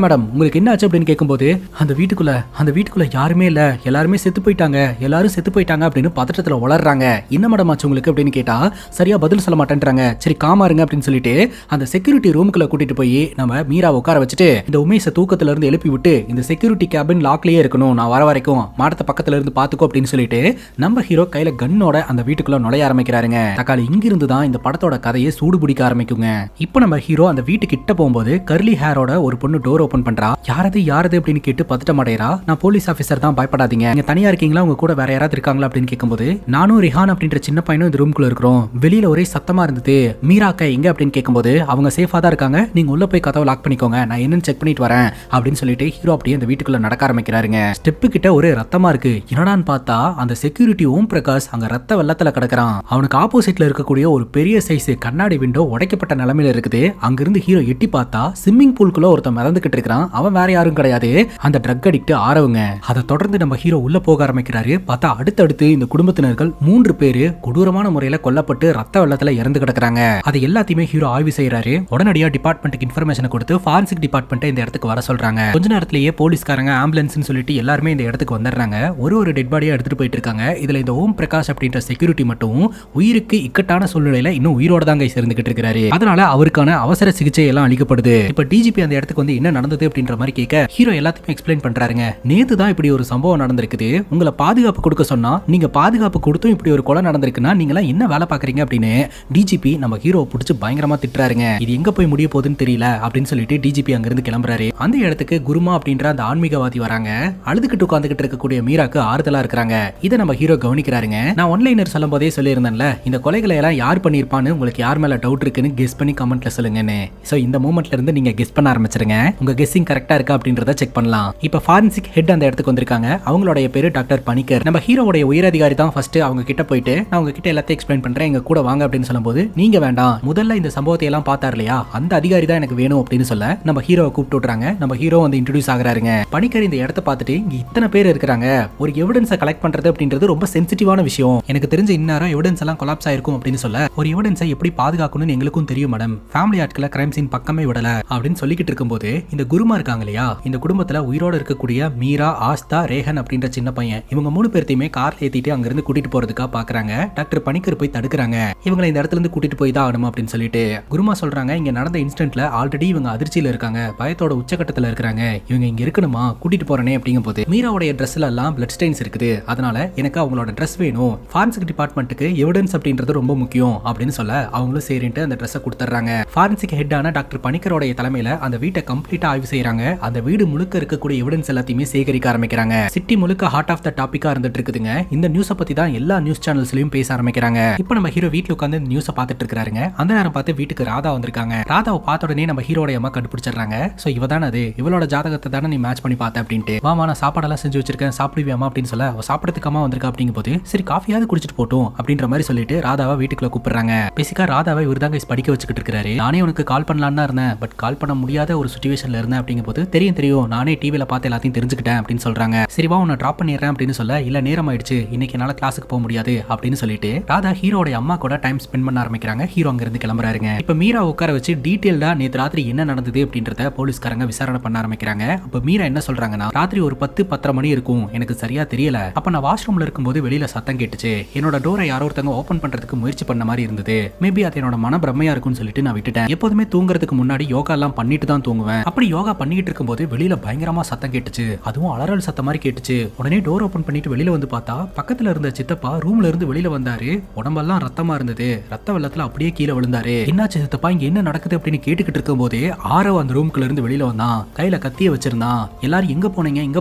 மேடம் உங்களுக்கு என்ன ஆச்சு அப்படின்னு கேட்கும்போது அந்த வீட்டுக்குள்ள யாருமே இல்ல, எல்லாருமே செத்து போயிட்டாங்க அப்படின்னு பதட்டத்துல வளர்றாங்க. என்ன மேடம் ஆச்சு உங்களுக்கு அப்படின்னு கேட்டா சரியா பதில் சொல்ல மாட்டேன்றாங்க. சரி காமா இருங்க அப்படின்னு சொல்லிட்டு அந்த செக்யூரிட்டி ரூமுக்குள்ள கூட்டிட்டு போய் நம்ம மீரா உட்கார வச்சுட்டு இந்த உமேஷ தூக்கத்துல இருந்து எழுப்பி விட்டு இந்த செக்யூரிட்டி கேபின் லாக்லயே இருக்கணும், நான் வர வரைக்கும் மாடத்தை பக்கத்துல இருந்து பாத்துக்கோ அப்படின்னு சொல்லிட்டு நம்ம ஹீரோ கையில கன்னோட அந்த வீட்டுக்குள்ள நுழைய ஆரம்பிக்கிறாருங்க. தக்காளி இங்கிருந்து தான் இந்த படத்தோட கதையை சூடு பிடிக்க ஆரம்பிக்குங்க. இப்போ நம்ம ஹீரோ அந்த வீட்டு கிட்ட போகும்போது கர்லி ஹேரோட ஒரு பொண்ணு டோர் ஓபன் பண்றா. யாரது அப்படின்னு கேட்டு பதட்ட மாட்டேறா. நான் போலீஸ் ஆபீசர் தான், பயப்படாதீங்க, நீங்க தனியா இருக்கீங்களா, உங்க கூட வேற யாராவது இருக்காங்களா அப்படின்னு கேட்கும்போது நானும் ரிஹான் அப்படின்ற சின்ன பையனும் இந்த ரூம்குள்ள இருக்கிறோம், வெளியில ஒரே சத்தமா இருந்தது, மீரா அக்கா எங்க அப்படின்னு கேட்கும்போது அவங்க சேஃபா தான் இருக்காங்க, நீங்க உள்ள போய் கதவை லாக் பண்ணிக்கோங்க, நான் என்னன்னு செக் பண்ணிட்டு வரேன் அப்படின்னு சொல்லிட்டு ஹீரோ அப்படியே அந்த வீட்டுக்குள்ள நடக்க ஆரம்பிக்கிறாருங்க. ஸ்டெப்பு கிட்ட ஒரே ரத்தமா இருக்கு. என்னடான்னு பார்த்தா அந்த செக்யூரிட்டி ஓம் பிரகாஷ் அங்க ரத்த வெள்ளத்துல கிடக்குறான். அவனுக்கு ஆப்போசிட்ல இருக்கக்கூடிய ஒரு பெரிய சைஸ் கண்ணாடி விண்டோ உடைக்கப்பட்ட நிலைமையில இருக்குது. அங்கிருந்து ஹீரோ எட்டி பார்த்தா ஸ்விம்மிங் பூல்குள்ள ஒருத்தன் மிதந்துகிட்டு இருக்கிறான். அவன் வேற யாரும் கிடையாது, அந்த ட்ரக் அடிக்ட் ஆரவுங்க. அதை தொடர்ந்து நம்ம ஹீரோ உள்ள போக ஆரம்பிக்கிறாரு. பார்த்தா அடுத்தடுத்து இந்த குடும்பத்தினர்கள் 3 பேரு கொடூரமான முறையில கொல்லப்பட்டு ரத்த வெள்ளத்துல இறந்து கிடக்குறாங்க. அதை எல்லாத்தையுமே ஹீரோ ஆய்வு செய்யறாரு. உடனடியா டிபார்ட்மெண்ட்டுக்கு இன்ஃபர்மேஷன் கொடுத்து ஃபாரன்சிக் டிபார்ட்மெண்ட் இந்த இடத்துக்கு வர சொல்றாங்க. கொஞ்ச நேரத்திலேயே போலீஸ்காரங்க ஆம்புலன்ஸ்னு சொல்லிட்டு எல்லாருமே இந்த இடத்துக்கு வந்துடுறாங்க. ஒரு டெட் பாடியா எடுத்துட்டு போயிட்டு இருக்காங்க. இதுல இந்த ஓம் பிரகாஷ் அப்படின்ற செக்யூரிட்டி மட்டும் உயிருக்கு இக்கட்டான சூழ்நிலையில இன்னும் உயிரோட தாங்க சேர்ந்துகிட்டு இருக்காரு. அதனால அவருக்கான அவசர சிகிச்சை எல்லாம் அளிக்கப்படுது. இப்ப டிஜிபி அந்த இடத்துக்கு வந்து என்ன நடந்தது அப்படின்ற மாதிரி கேட்க ஹீரோ எல்லாத்தையுமே எக்ஸ்பிளைன் பண்றாருங்க. நேத்து தான் இப்படி ஒரு சம்பவம் நடந்திருக்குது, உங்களை பாதுகாப்பு கொடுக்க சொன்னா நீங்க பாதுகாப்பு கொடுத்தும் இப்படி ஒரு கொலை நடந்திருக்குன்னா நீங்க என்ன வேலை பாக்குறீங்க அப்படின்னு டிஜிபி நம்ம ஹீரோ பிடிச்சு பயங்கரமா திட்டுறாருங்க. இது எங்க போய் முடிய போகுதுன்னு தெரியல அப்படின்னு சொல்லிட்டு டிஜிபி அங்க இருந்து கிளம்புறாரு. அந்த இடத்துக்கு குருமா அப்படின்ற அந்த ஆன்மீகவாதி வராங்க. அழுதுகிட்டு உட்கார்ந்துகிட்டு இருக்கக்கூடிய மீராக்கு ஆறுதலா இருக்காங்க. இதை நம்ம ஹீரோ கவனிக்கிறாருங்க. நான் ஒன்லைனர் சொல்லும் போதே சொல்லியிருந்தேன்ல, இந்த கொலைகளை எல்லாம் யார் பண்ணிருப்பான்னு உங்களுக்கு யார் மேல டவுட் இருக்குன்னு கெஸ் பண்ணி கமெண்ட்ல சொல்லுங்கன்னு. சோ இந்த மூமெண்ட்ல இருந்து நீங்க கெஸ் பண்ண ஆரம்பிச்சிருங்க. உங்க கெஸ்ஸிங் கரெக்டா இருக்கா அப்படின்றத செக் பண்ணலாம். இப்ப ஃபாரன்சிக் ஹெட் அந்த இடத்துக்கு வந்திருக்காங்க. அவங்களுடைய பேரு டாக்டர் பணிக்கர். நம்ம ஹீரோவுடைய உயரதிகாரி தான் ஃபர்ஸ்ட் அவங்க கிட்ட போயிட்டு நான் உங்க கிட்ட எல்லாத்தையும் எக்ஸ்பிளைன் பண்றேன், எங்க கூட வாங்க அப்படின்னு சொல்லும்போது நீங்க வேண்டாம், முதல்ல இந்த சம்பவத்தை எல்லாம் பார்த்தார் இல்லையா, அந்த அதிகாரி தான் எனக்கு வேணும் அப்படின்னு சொல்ல நம்ம ஹீரோவை கூப்பிட்டு விட்டுறாங்க. நம்ம ஹீரோ வந்து இன்ட்ரோடியூஸ் ஆகுறாருங்க. பணிக்கர் இந்த இடத்தை பார்த்துட்டு இங்க இத்தனை பேர் இருக்காங்க, ஒரு எவிடன்ஸை கலெக்ட் பண்றது அப்படின்றது ரொம்ப சென்சிட்டிவான விஷயம், எனக்கு தெரிஞ்ச இந்நேரம் எவிடன்ஸ் எல்லாம் கொலாப்ஸ் ஆயிருக்கும் அப்படின்னு சொல்ல ஒரு எவிடன்ஸை எப்படி பாதுகாக்கணும்னு எங்களுக்கும் தெரியும் மேடம், ஃபேமிலி ஆட்களை கிரைம் சீன் பக்கமே விடல அப்படின்னு சொல்லிக்கிட்டு இருக்கும்போது இந்த குருமா இருக்காங்க இல்லையா, இந்த குடும்பத்துல உயிரோட இருக்கக்கூடிய மீரா, ஆஸ்தா, ரேஹன் அப்படின்ற சின்ன பையன், இவங்க 3 பேர்த்தையுமே கார்ல ஏத்திட்டு அங்க இருந்து கூட்டிட்டு போறதுக்காக பாக்குறாங்க. டாக்டர் பணிக்கர் போய் தடுக்கிறாங்க. இவங்களை இந்த இடத்துல இருந்து கூட்டிட்டு போய் தான் ஆகணும் அப்படின்னு சொல்லிட்டு குருமா சொல்றாங்க. இங்க நடந்த இன்சிடென்ட்ல ஆல்ரெடி இவங்க அதிர்ச்சியில இருக்காங்க, பயத்தோட உச்சகட்டத்துல இருக்காங்க, இவங்க இங்க இருக்கணுமா, கூட்டிட்டு போறேனே அப்படிங்கும் போது மீராவுடைய ட்ரெஸ்ல எல்லாம் பிளட் ஸ்டெயின்ஸ் இருக்குது, அதனால எனக்கு அவங்களோட ட்ரெஸ் வேணும், ஃபாரன்சிக் டிபார்ட்மெண்ட்டுக்கு எவிடன்ஸ் அப்படின்றது ரொம்ப முக்கியம் அப்படின்னு சொல்ல அவங்களும் சரின்ட்டு அந்த ட்ரெஸ்ஸை கொடுத்துறாங்க. ஃபாரன்சிக் ஹெட்டான டாக்டர் பணிக்கரோடைய தலைமையில அந்த வீட்டை கம்ப்ளீட்டா ஆய்வு செய்யறாங்க. அந்த வீடு முழுக்க இருக்கக்கூடிய எவிடன்ஸ் எல்லாத்தையுமே சேகரிக்க ஆரம்பிக்கிறாங்க. சிட்டி முழுக்க ஹார்ட் ஆஃப் த டாபிக்கா இருந்துட்டு இருக்குதுங்க. இந்த நியூஸை பத்தி தான் எல்லா நியூஸ் சேனல்ஸ்லயும் பேச ஆரம்பிக்கிறாங்க. இப்போ நம்ம ஹீரோ வீட்டுல உட்காந்து நியூஸை பார்த்துட்டு இருக்காருங்க. அந்த நேரம் பார்த்து வீட்டுக்கு ராதா வந்திருக்காங்க. ராதாவை பார்த்த உடனே நம்ம ஹீரோட அம்மா கண்டுபிடிச்சிடுறாங்க. சோ இவ தானே அது, இவளோட ஜாதகத்தை தானே நீ மேட்ச் பண்ணி பார்த்த அப்படின்ட்டு, வாமா நான் சாப்பாடெல்லாம் செஞ்சு வச்சிருக்கேன் சாப்பிடுவியாமா அப்படின்னு சொல்ல சாப்பிடறதுக்கு அம்மா வந்திருக்கா அப்படிங்கும் போது சரி காஃபியாவது குடிச்சிட்டு போட்டும் அப்படின்ற மாதிரி சொல்லிட்டு ராதாவை வீட்டுக்குள்ள கூப்பிடுறாங்க. பேசிக்கா ராதாவை இவர்தாங்க படிக்க வச்சுக்கிட்டு இருக்காரு. நானே உனக்கு கால் பண்ணலான்னு தான் இருந்தேன், பட் கால் பண்ண முடியாத ஒரு சிச்சுவேஷன்ல இருந்தேன் அப்படிங்கும் போது தெரியும் நானே டிவில பார்த்து எல்லாத்தையும் தெரிஞ்சுக்கிட்டேன் அப்படின்னு சொல்றாங்க. சரி வா உன்னை டிராப் பண்ணிடுறேன் அப்படின்னு சொல்ல இல்ல நேரம் ஆயிடுச்சு, இன்னைக்கு என்னால கிளாஸுக்கு போக முடியாது அப்படின்னு சொல்லிட்டு ராதா ஹீரோட அம்மா கூட டைம் ஸ்பெண்ட் பண்ண ஆரம்பிக்கிறாங்க. ஹீரோ அங்க இருந்து கிளம்புறாருங்க. இப்ப மீரா உட்கார வச்சு டீடைல்டா நேத்து ராத்திரி என்ன நடந்தது அப்படின்றத போலீஸ்காரங்க விசாரணை பண்ண ஆரம்பிக்கிறாங்க. அப்ப மீரா என்ன சொல்றாங்கன்னா, ராத்திரி ஒரு 10-10:30 மணி இருக்கும், எனக்கு சரியா தெரியல, அப்ப நான் வாஷ்ரூம்ல இருக்கும்போது வெளியில சத்தம் கேட்டுச்சு, என்னோட டோரை யாரோ ஒருத்தங்க ஓபன் பண்றதுக்கு முயற்சி பண்ண மாதிரி இருந்தது, மேபி அது என்னோட மன பிரம்மையா இருக்கும்னு சொல்லிட்டு நான் விட்டுட்டேன். எப்போதுமே தூங்குறதுக்கு முன்னாடி யோகா எல்லாம் பண்ணிட்டு தான் தூங்குவேன். அப்படி யோகா பண்ணிட்டு இருக்கும்போது வெளியில பயங்கரமா சத்தம் கேட்டுச்சு, அதுவும் அலறல் சத்தம் மாதிரி கேட்டுச்சு. உடனே டோர் ஓபன் பண்ணிட்டு வெளியில வந்து பார்த்தா பக்கத்துல இருந்த சித்தப்பா ரூம்ல இருந்து வெளியில வந்தாரு. உடம்பெல்லாம் ரத்தமா இருந்தது, ரத்த வெள்ளத்துல அப்படியே கீழே விழுந்தாரு. என்னாச்சு சித்தப்பா, இங்க என்ன நடக்குது அப்படின்னு கேட்டுக்கிட்டு இருக்கும் போதே ஆரவ் அந்த ரூம்குள்ள இருந்து வெளியில வந்தான். கையில கத்திய வச்சிருந்தான். எல்லாரும் எங்க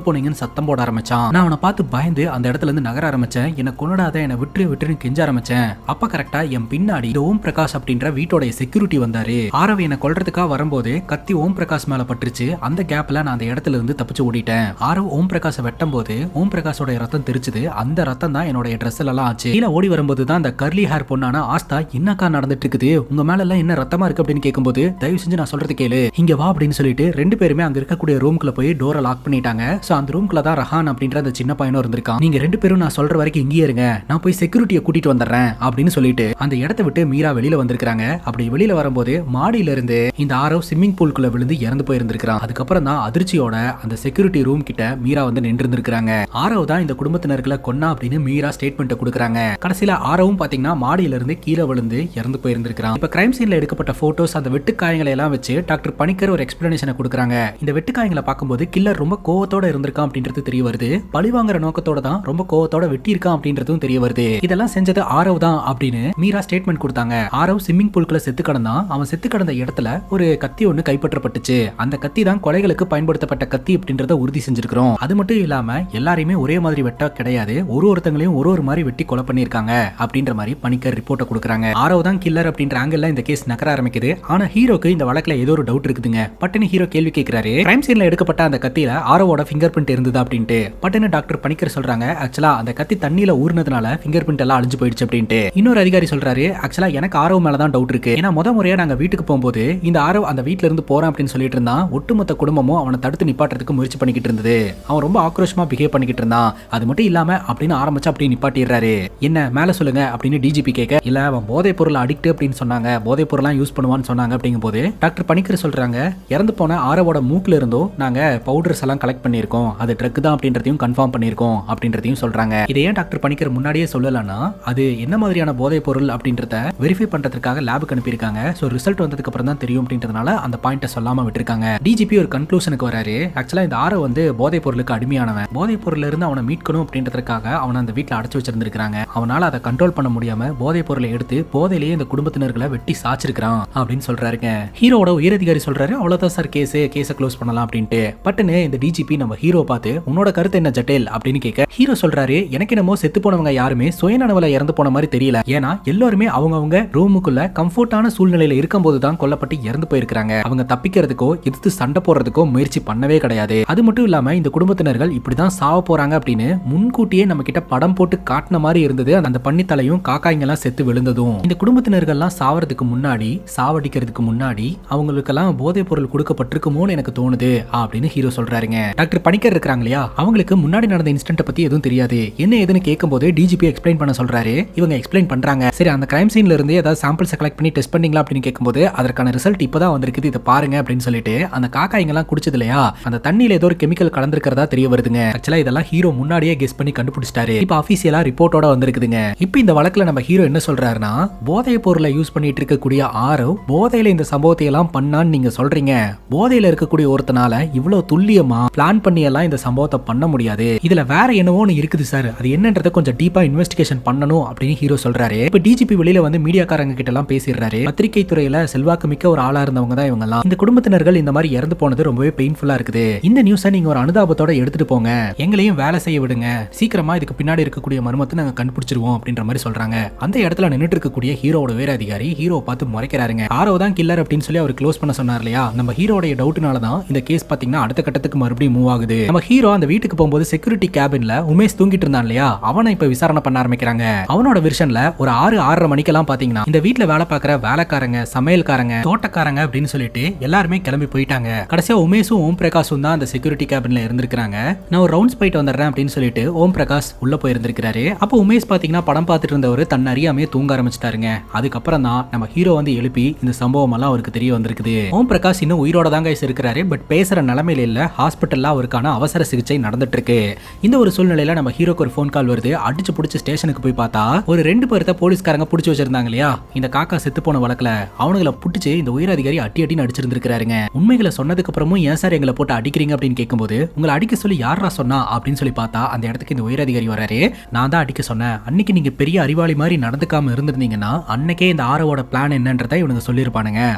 போனீங்கன்னு சத்தம் போட ஆரம்பிச்சான். நான் அவனை பார்த்து பயந்து அந்த இடத்துல இருந்து நகர ஆரம்பிச்சேன். என்ன கொண்டாத, என்ன விட்டுன்னு கெஞ்ச ஆரம்பிச்சேன். அப்ப கரெக்டா என் பின்னாடி ஓம் பிரகாஷ் அப்படின்ற வீட்டோட செக்யூரிட்டி வந்தாரு. ஆரவ் என்ன கொல்றதுக்காக வரும்போது கத்தி ஓம் பிரகாஷ் மேல பட்டுருச்சு. அந்த கேப்ல நான் அந்த இடத்துல இருந்து தப்பிச்சு ஓடிட்டேன். ஆரவ் ஓம் பிரகாஷ் வெட்டும் போது ஓம் பிரகாஷோட ரத்தம் தெரிச்சுது. அந்த ரத்தம் தான் என்னோட ட்ரெஸ் எல்லாம் ஆச்சு. கீழே ஓடி வரும்போது தான் அந்த கர்லி ஹேர் பொண்ணான ஆஸ்தா என்னக்கா நடந்துட்டு இருக்குது, உங்க மேல எல்லாம் என்ன ரத்தமா இருக்கு அப்படின்னு கேட்கும்போது தயவு செஞ்சு நான் சொல்றது கேளு, இங்க வா அப்படின்னு சொல்லிட்டு 2 பேருமே அங்க இருக்கக்கூடிய ரூம்குள்ள போய் டோரை லாக் பண்ணிட்டாங்க. சோ அந்த ரூம்குள்ள தான் ரஹான் அப்படின்ற அந்த சின்ன பையனும் இருந்திருக்கான். நீங்க 2 பேரும் நான் சொல்ற வரைக்கும் இங்கேயே இருங்க, நான் போய் செக்யூரிட்டியை கூட்டிட்டு வந்துடுறேன் அப்படின்னு சொல்லிட்டு அந்த இடத்தை விட்டு மீரா வெளியில வந்திருக்காங்க. அப்படி வெளியில வரும்போது மாடியில இருந்து நடக்குது. இந்த ஆரவ் ஸ்விம்மிங் பூல்குள்ள விழுந்து இறந்து போயிருந்திருக்கான். அதுக்கப்புறம் தான் அதிர்ச்சியோட அந்த செக்யூரிட்டி ரூம் கிட்ட மீரா வந்து நின்று இருந்திருக்காங்க. ஆரவ் தான் இந்த குடும்பத்தினர்களை கொன்னா அப்படின்னு மீரா ஸ்டேட்மெண்ட் கொடுக்குறாங்க. கடைசியில ஆரவும் பாத்தீங்கன்னா மாடியில இருந்து கீழே விழுந்து இறந்து போயிருந்திருக்கான். இப்ப கிரைம் சீன்ல எடுக்கப்பட்ட போட்டோஸ், அந்த வெட்டுக்காயங்களை எல்லாம் வச்சு டாக்டர் பணிக்கர் ஒரு எக்ஸ்பிளனேஷனை கொடுக்குறாங்க. இந்த வெட்டுக்காயங்களை பார்க்கும்போது கில்லர் ரொம்ப கோவத்தோட இருந்திருக்கான் அப்படின்றது தெரிய வருது. பழிவாங்குற நோக்கத்தோட தான் ரொம்ப கோவத்தோட வெட்டி இருக்கான் அப்படின்றதும் தெரிய வருது. இதெல்லாம் செஞ்சது ஆரவ் தான் அப்படின்னு மீரா ஸ்டேட்மெண்ட் கொடுத்தாங்க. ஆரவ் ஸ்விம்மிங் பூல்குள்ள செத்து கிடந்தான். அவன் செத்து கிடந்த இடத்துல ஒரு கத்தி ஒண்ணு கைப்பற்றப்பட்டுச்சு. அந்த கத்தி தான் கொலைகளுக்கு பயன்படுத்தப்பட்ட கத்தி அப்படின்றத உறுதி செஞ்சிருக்கிறோம். அது மட்டும் இல்லாம எல்லாரையுமே ஒரே மாதிரி வெட்ட கிடையாது, ஒருத்தங்களையும் ஒரு மாதிரி வெட்டி கொலை பண்ணிருக்காங்க அப்படின்ற மாதிரி பணிக்கர் ரிப்போர்ட்டை கொடுக்குறாங்க. ஆரவ் தான் கில்லர் அப்படின்ற ஆங்கிள் இந்த கேஸ் நகர ஆரம்பிக்குது. ஆனா ஹீரோக்கு இந்த வழக்குல ஏதோ ஒரு டவுட் இருக்குதுங்க. பட்டுன்னு ஹீரோ கேள்வி கேட்கிறாரு, கிரைம் சீன்ல எடுக்கப்பட்ட அந்த கத்தியில ஆரவோட ஃபிங்கர் பிரிண்ட் இருந்தது அப்படின்ட்டு. பட்டுன்னு டாக்டர் பணிக்கர் சொல்றாங்க, ஆக்சுவலா அந்த கத்தி தண்ணியில ஊர்னதுனால ஃபிங்கர் பிரிண்ட் எல்லாம் அழிஞ்சு போயிடுச்சு அப்படின்ட்டு. இன்னொரு அதிகாரி சொல்றாரு, ஆக்சுவலா எனக்கு ஆரவ் மேல தான் டவுட் இருக்கு. ஏன்னா முறையா நாங்க வீட்டுக்கு போகும்போது இந்த ஆரவ் அந்த வீட்ல இருந்து போறான் அப்படின்னு சொல்லிட்டு இருந்தான். ஒட்டுமொத்த குடும்பமும் அவனை தடுத்து நிப்பாட்டுறதுக்கு முயற்சி பண்ணிக்கிட்டு இருந்தது. அவன் ரொம்ப ஆக்ரோஷமா பிஹேவ் பண்ணிக்கிட்டு இருந்தான். அது மட்டும் இல்லாம அப்படின்னு ஆரம்பிச்சு அப்படி நிப்பாட்டிடுறாரு. என்ன மேல சொல்லுங்க அப்படின்னு டிஜிபி கேட்க, இல்ல அவன் போதைப் பொருள் அடிக்ட் அப்படின்னு சொன்னாங்க, போதைப் பொருள்லாம் யூஸ் பண்ணுவான்னு சொன்னாங்க. அப்படிங்கும் போது டாக்டர் பணிக்கர் சொல்றாங்க, இறந்து போன ஆரவோட மூக்குல இருந்தோ நாங்க பவுடர்ஸ் எல்லாம் கலெக்ட் பண்ணிருக்கோம், அது ட்ரக் தான் அப்படின்றதையும் கன்ஃபார்ம் பண்ணிருக்கோம் அப்படின்றதையும் சொல்றாங்க. இதை ஏன் டாக்டர் பணிக்கர் முன்னாடியே சொல்லலன்னா, அது என்ன மாதிரியான போதைப் பொருள் அப்படின்றத வெரிஃபை பண்றதுக்காக லேபுக்கு அனுப்பியிருக்காங்க. சோ ரிசல்ட் வந்ததுக்கு அப்புறம் தான் தெரியும் அப்படின்றதுனால அந்த பாயிண்ட சொல்லாம விட்டுருக்காங்க. டிஜிபி ஒரு கன்க்ளூஷனுக்கு வராரு, ஆக்சுவலா இந்த ஆரவ் வந்து போதைப் பொருளுக்கு அடிமையானவன். போதைப் பொருள்ல இருந்து அவனை மீட்கணும் அப்படின்றதுக்காக அவனை அந்த வீட்டுல அடைச்சு வச்சிருந்திருக்காங்க. அவனால அதை கண்ட்ரோல் பண்ண முடியாம போதைப் பொருளை எடுத்து போதையிலேயே இந்த குடும்பத்தினர்களை வெட்டி சாச்சிருக்கான் அப்படின்னு சொல்றாருங்க. ஹீரோட உயரதிகாரி சொல்றாரு, அவ்வளவுதான் சார் கேஸை க்ளோஸ் பண்ணலாம் அப்படின்ட்டு. பட்டுன்னு இந்த டிஜிபி நம்ம ஹீரோ பார்த்து, உன்னோட கருத்து என்ன ஜட்டேல் அப்படின்னு கேட்க, ஹீரோ சொல்றாரு, எனக்கு என்னமோ செத்து போனவங்க யாருமே சுயநனவுல இறந்து போன மாதிரி தெரியல. ஏன்னா எல்லாருமே அவங்கவங்க ரூமுக்குள்ள கம்ஃபர்டான சூழ்நிலையில இருக்கும் போதுதான் கொல்லப்பட்டு இறந்து போயிருக்காங்க. அவங்க தப்பிக்கிறதுக்கோ எதிர்த்து சண்டை போடுறதுக்கோ முயற்சி பண்ணவே கிடையாது. அது மட்டும் இல்லாம இந்த குடும்பத்தினர்கள் இப்படிதான் சாவ போறாங்க அப்படின்னு முன்கூட்டியே நம்ம கிட்ட படம் போட்டு காட்டின மாதிரி இருந்தது. அந்த பன்னித்தலையும் காக்காய்ங்க எல்லாம் செத்து விழுந்ததும் இந்த குடும்பத்தினர்கள்லாம் சாவறதுக்கு முன்னாடி, சாவடிக்கிறதுக்கு முன்னாடி அவங்களுக்கெல்லாம் போதைப் பொருள் கொடுக்கப்பட்டிருக்குமோன்னு எனக்கு தோணுது அப்படின்னு ஹீரோ சொல்றாருங்க. டாக்டர் பணிக்கர் இருக்காங்க இல்லையா, அவங்களுக்கு முன்னாடி நடந்த இன்சிடென்ட் பத்தி எதுவும் தெரியாது. என்ன ஏதுன்னு கேட்கும்போது டிஜிபி எக்ஸ்பிளைன் பண்ண சொல்றாரு. இவங்க எக்ஸ்பிளைன் பண்றாங்க, சரி அந்த கிரைம் சீன்ல இருந்து ஏதாவது சாம்பிள்ஸ் கலெக்ட் பண்ணி டெஸ்ட் பண்ணீங்களா அப்படின்னு கேட்கும்போது, அதற்கான ரிசல்ட் இப்பதான் வந்திருக்குது, இதை பாருங்க அப்படின்னு சொல்லிட்டு அந்த காக்காய்ங்க எல்லாம் குடிச்சது இல்லையா, அந்த தண்ணியில ஏதோ ஒரு கெமிக்கல் கலந்திருக்கிறதா தெரிய வருதுங்க. ஆக்சுவலா இதெல்லாம் ஹீரோ முன்னாடியே கெஸ் பண்ணி கண்டுபிடிச்சிட்டாரு. இப்ப அபிஷியலா ரிப்போர்ட்டோட வந்திருக்குதுங்க. இப்ப இந்த வழக்குல நம்ம ஹீரோ என்ன சொல்றாருன்னா, போதைப் பொருளை யூஸ் பண்ணிட்டு இருக்கக்கூடிய ஆரவ் போதையில இந்த சம்பவத்தை எல்லாம் பண்ணான்னு நீங்க சொல்றீங்க. போதையில இருக்கக்கூடிய ஒருத்தனால இவ்வளவு துல்லியமா பிளான் பண்ணி எல்லாம் இந்த சம்பவத்தை பண்ண முடியாது. இதுல வேற என்னவோன்னு இருக்குது சார், அது என்னன்றத கொஞ்சம் டீப்பா இன்வெஸ்டிகேஷன் பண்ணணும் அப்படின்னு ஹீரோ சொல்றாரு. இப்ப டிஜிபி வெளியில வந்து மீடியாக்காரங்க கிட்ட எல்லாம் பேசிடுறாரு. பத்திரிகை துறையில செல்வாக்கு மிக்க ஒரு ஆளா இருந்தவங்க தான் இவங்க எல்லாம். இந்த குடும்பத்தினர்கள் இந்த மாதிரி இறந்து போனது ரொம்பவே பெயின்ஃபுல்லா இருக்குது. இந்த நியூஸை நீங்க ஒரு அனுதாபத்தோட எடுத்துட்டு போங்க, எங்களையும் வேலை செய்ய விடுங்க, சீக்கிரமா இதுக்கு பின்னாடி இருக்கக்கூடிய மர்மத்தை நாங்க கண்டுபிடிச்சிருவோம் அப்படின்ற மாதிரி சொல்றாங்க. அந்த இடத்துல நின்னுட்டு இருக்கக்கூடிய ஹீரோட வேற அதிகாரி ஹீரோவை பார்த்து முறைக்கிறாருங்க. ஆரோ தான் கில்லர் அப்படின்னு சொல்லி அவர் க்ளோஸ் பண்ண சொன்னார் இல்லையா, நம்ம ஹீரோடைய டவுட்னால தான் இந்த கேஸ் பாத்தீங்கன்னா அடுத்த கட்டத்துக்கு மறுபடியும் மூவ் ஆகுது. நம்ம ஹீரோ அந்த வீட்டுக்கு போகும்போது செக்யூரிட்டி கேபின்ல உமேஷ் தூங்கிட்டு இருந்தான் இல்லையா, அவனை இப்ப விசாரணை பண்ண ஆரம்பிக்கிறாங்க. அவனோட வெர்ஷன்ல ஒரு 6:30 மணிக்கெல்லாம் பாத்தீங்கன்னா இந்த வீட்டுல வேலை பார்க்குற வேலைக்காரங்க, சமையல்காரங்க, தோட்டக்காரங்க அப்படின்னு சொல்லிட்டு எல்லாருமே கிளம்பி போயிட்டாங்க. கடைசியா உமேஷும் ஓம் பிரகாஷும் தான் அந்த செக்யூரிட்டி கேபின்ல இருந்திருக்காங்க. நான் ஒரு ரவுண்ட்ஸ் போயிட்டு வந்துடுறேன் அப்படின்னு சொல்லிட்டு ஓம் பிரகாஷ் உள்ள போயிருந்திருக்காரு. அப்போ உமேஷ் பாத்தீங்கன்னா படம் பார்த்துட்டு இருந்தவர் தன் அறியாமே தூங்க ஆரம்பிச்சிட்டாருங்க. அதுக்கப்புறம் தான் நம்ம ஹீரோ வந்து எழுப்பி இந்த சம்பவம் எல்லாம் அவருக்கு தெரிய வந்திருக்குது. ஓம் பிரகாஷ் இன்னும் உயிரோட தாங்க இருக்கிறாரு, பட் பேசுற நிலைமையில இல்ல. ஹாஸ்பிட்டல்ல அவருக்கான அவசர சிகிச்சை நடந்துட்டு இருக்கு. இந்த ஒரு சூழ்நிலையில நம்ம ஹீரோக்கு ஒரு போன் கால் வருது. அடிச்சு புடிச்சு ஸ்டேஷனுக்கு போய் பார்த்தா ஒரு 2 பேர்த்த போலீஸ்காரங்க புடிச்சு வச்சிருந்தாங்க இல்லையா, இந்த காக்கா செத்து போன வழக்குல அவனுங்களை புடிச்சு இந்த உயர் அதிகாரி அடி நடிச்சிருந்திருக்காருங்க. உண்மைகளை சொன்னதுக்கு அப்புறமும் ஏன் சார் எங்களை போட்டு அடிக்கிறீங்க அப்படின்னு கேட்கும்போது, உங்களை அடிக்க சொல்லி யாரா சொன்னா அப்படின்னு சொல்லி பார்த்தா அந்த இடத்துக்கு இந்த உயர் அதிகாரி வராரு. நான் தான் அடிக்க சொன்னேன், அன்னைக்கு நீங்க பெரிய அறிவாளி மாதிரி நடந்துக்காம இருந்திருந்தீங்கன்னா அன்னைக்கே இந்த ஆரோட பிளான் என்னன்றதை இவனுங்க சொல்லியிருப்பானுங்க.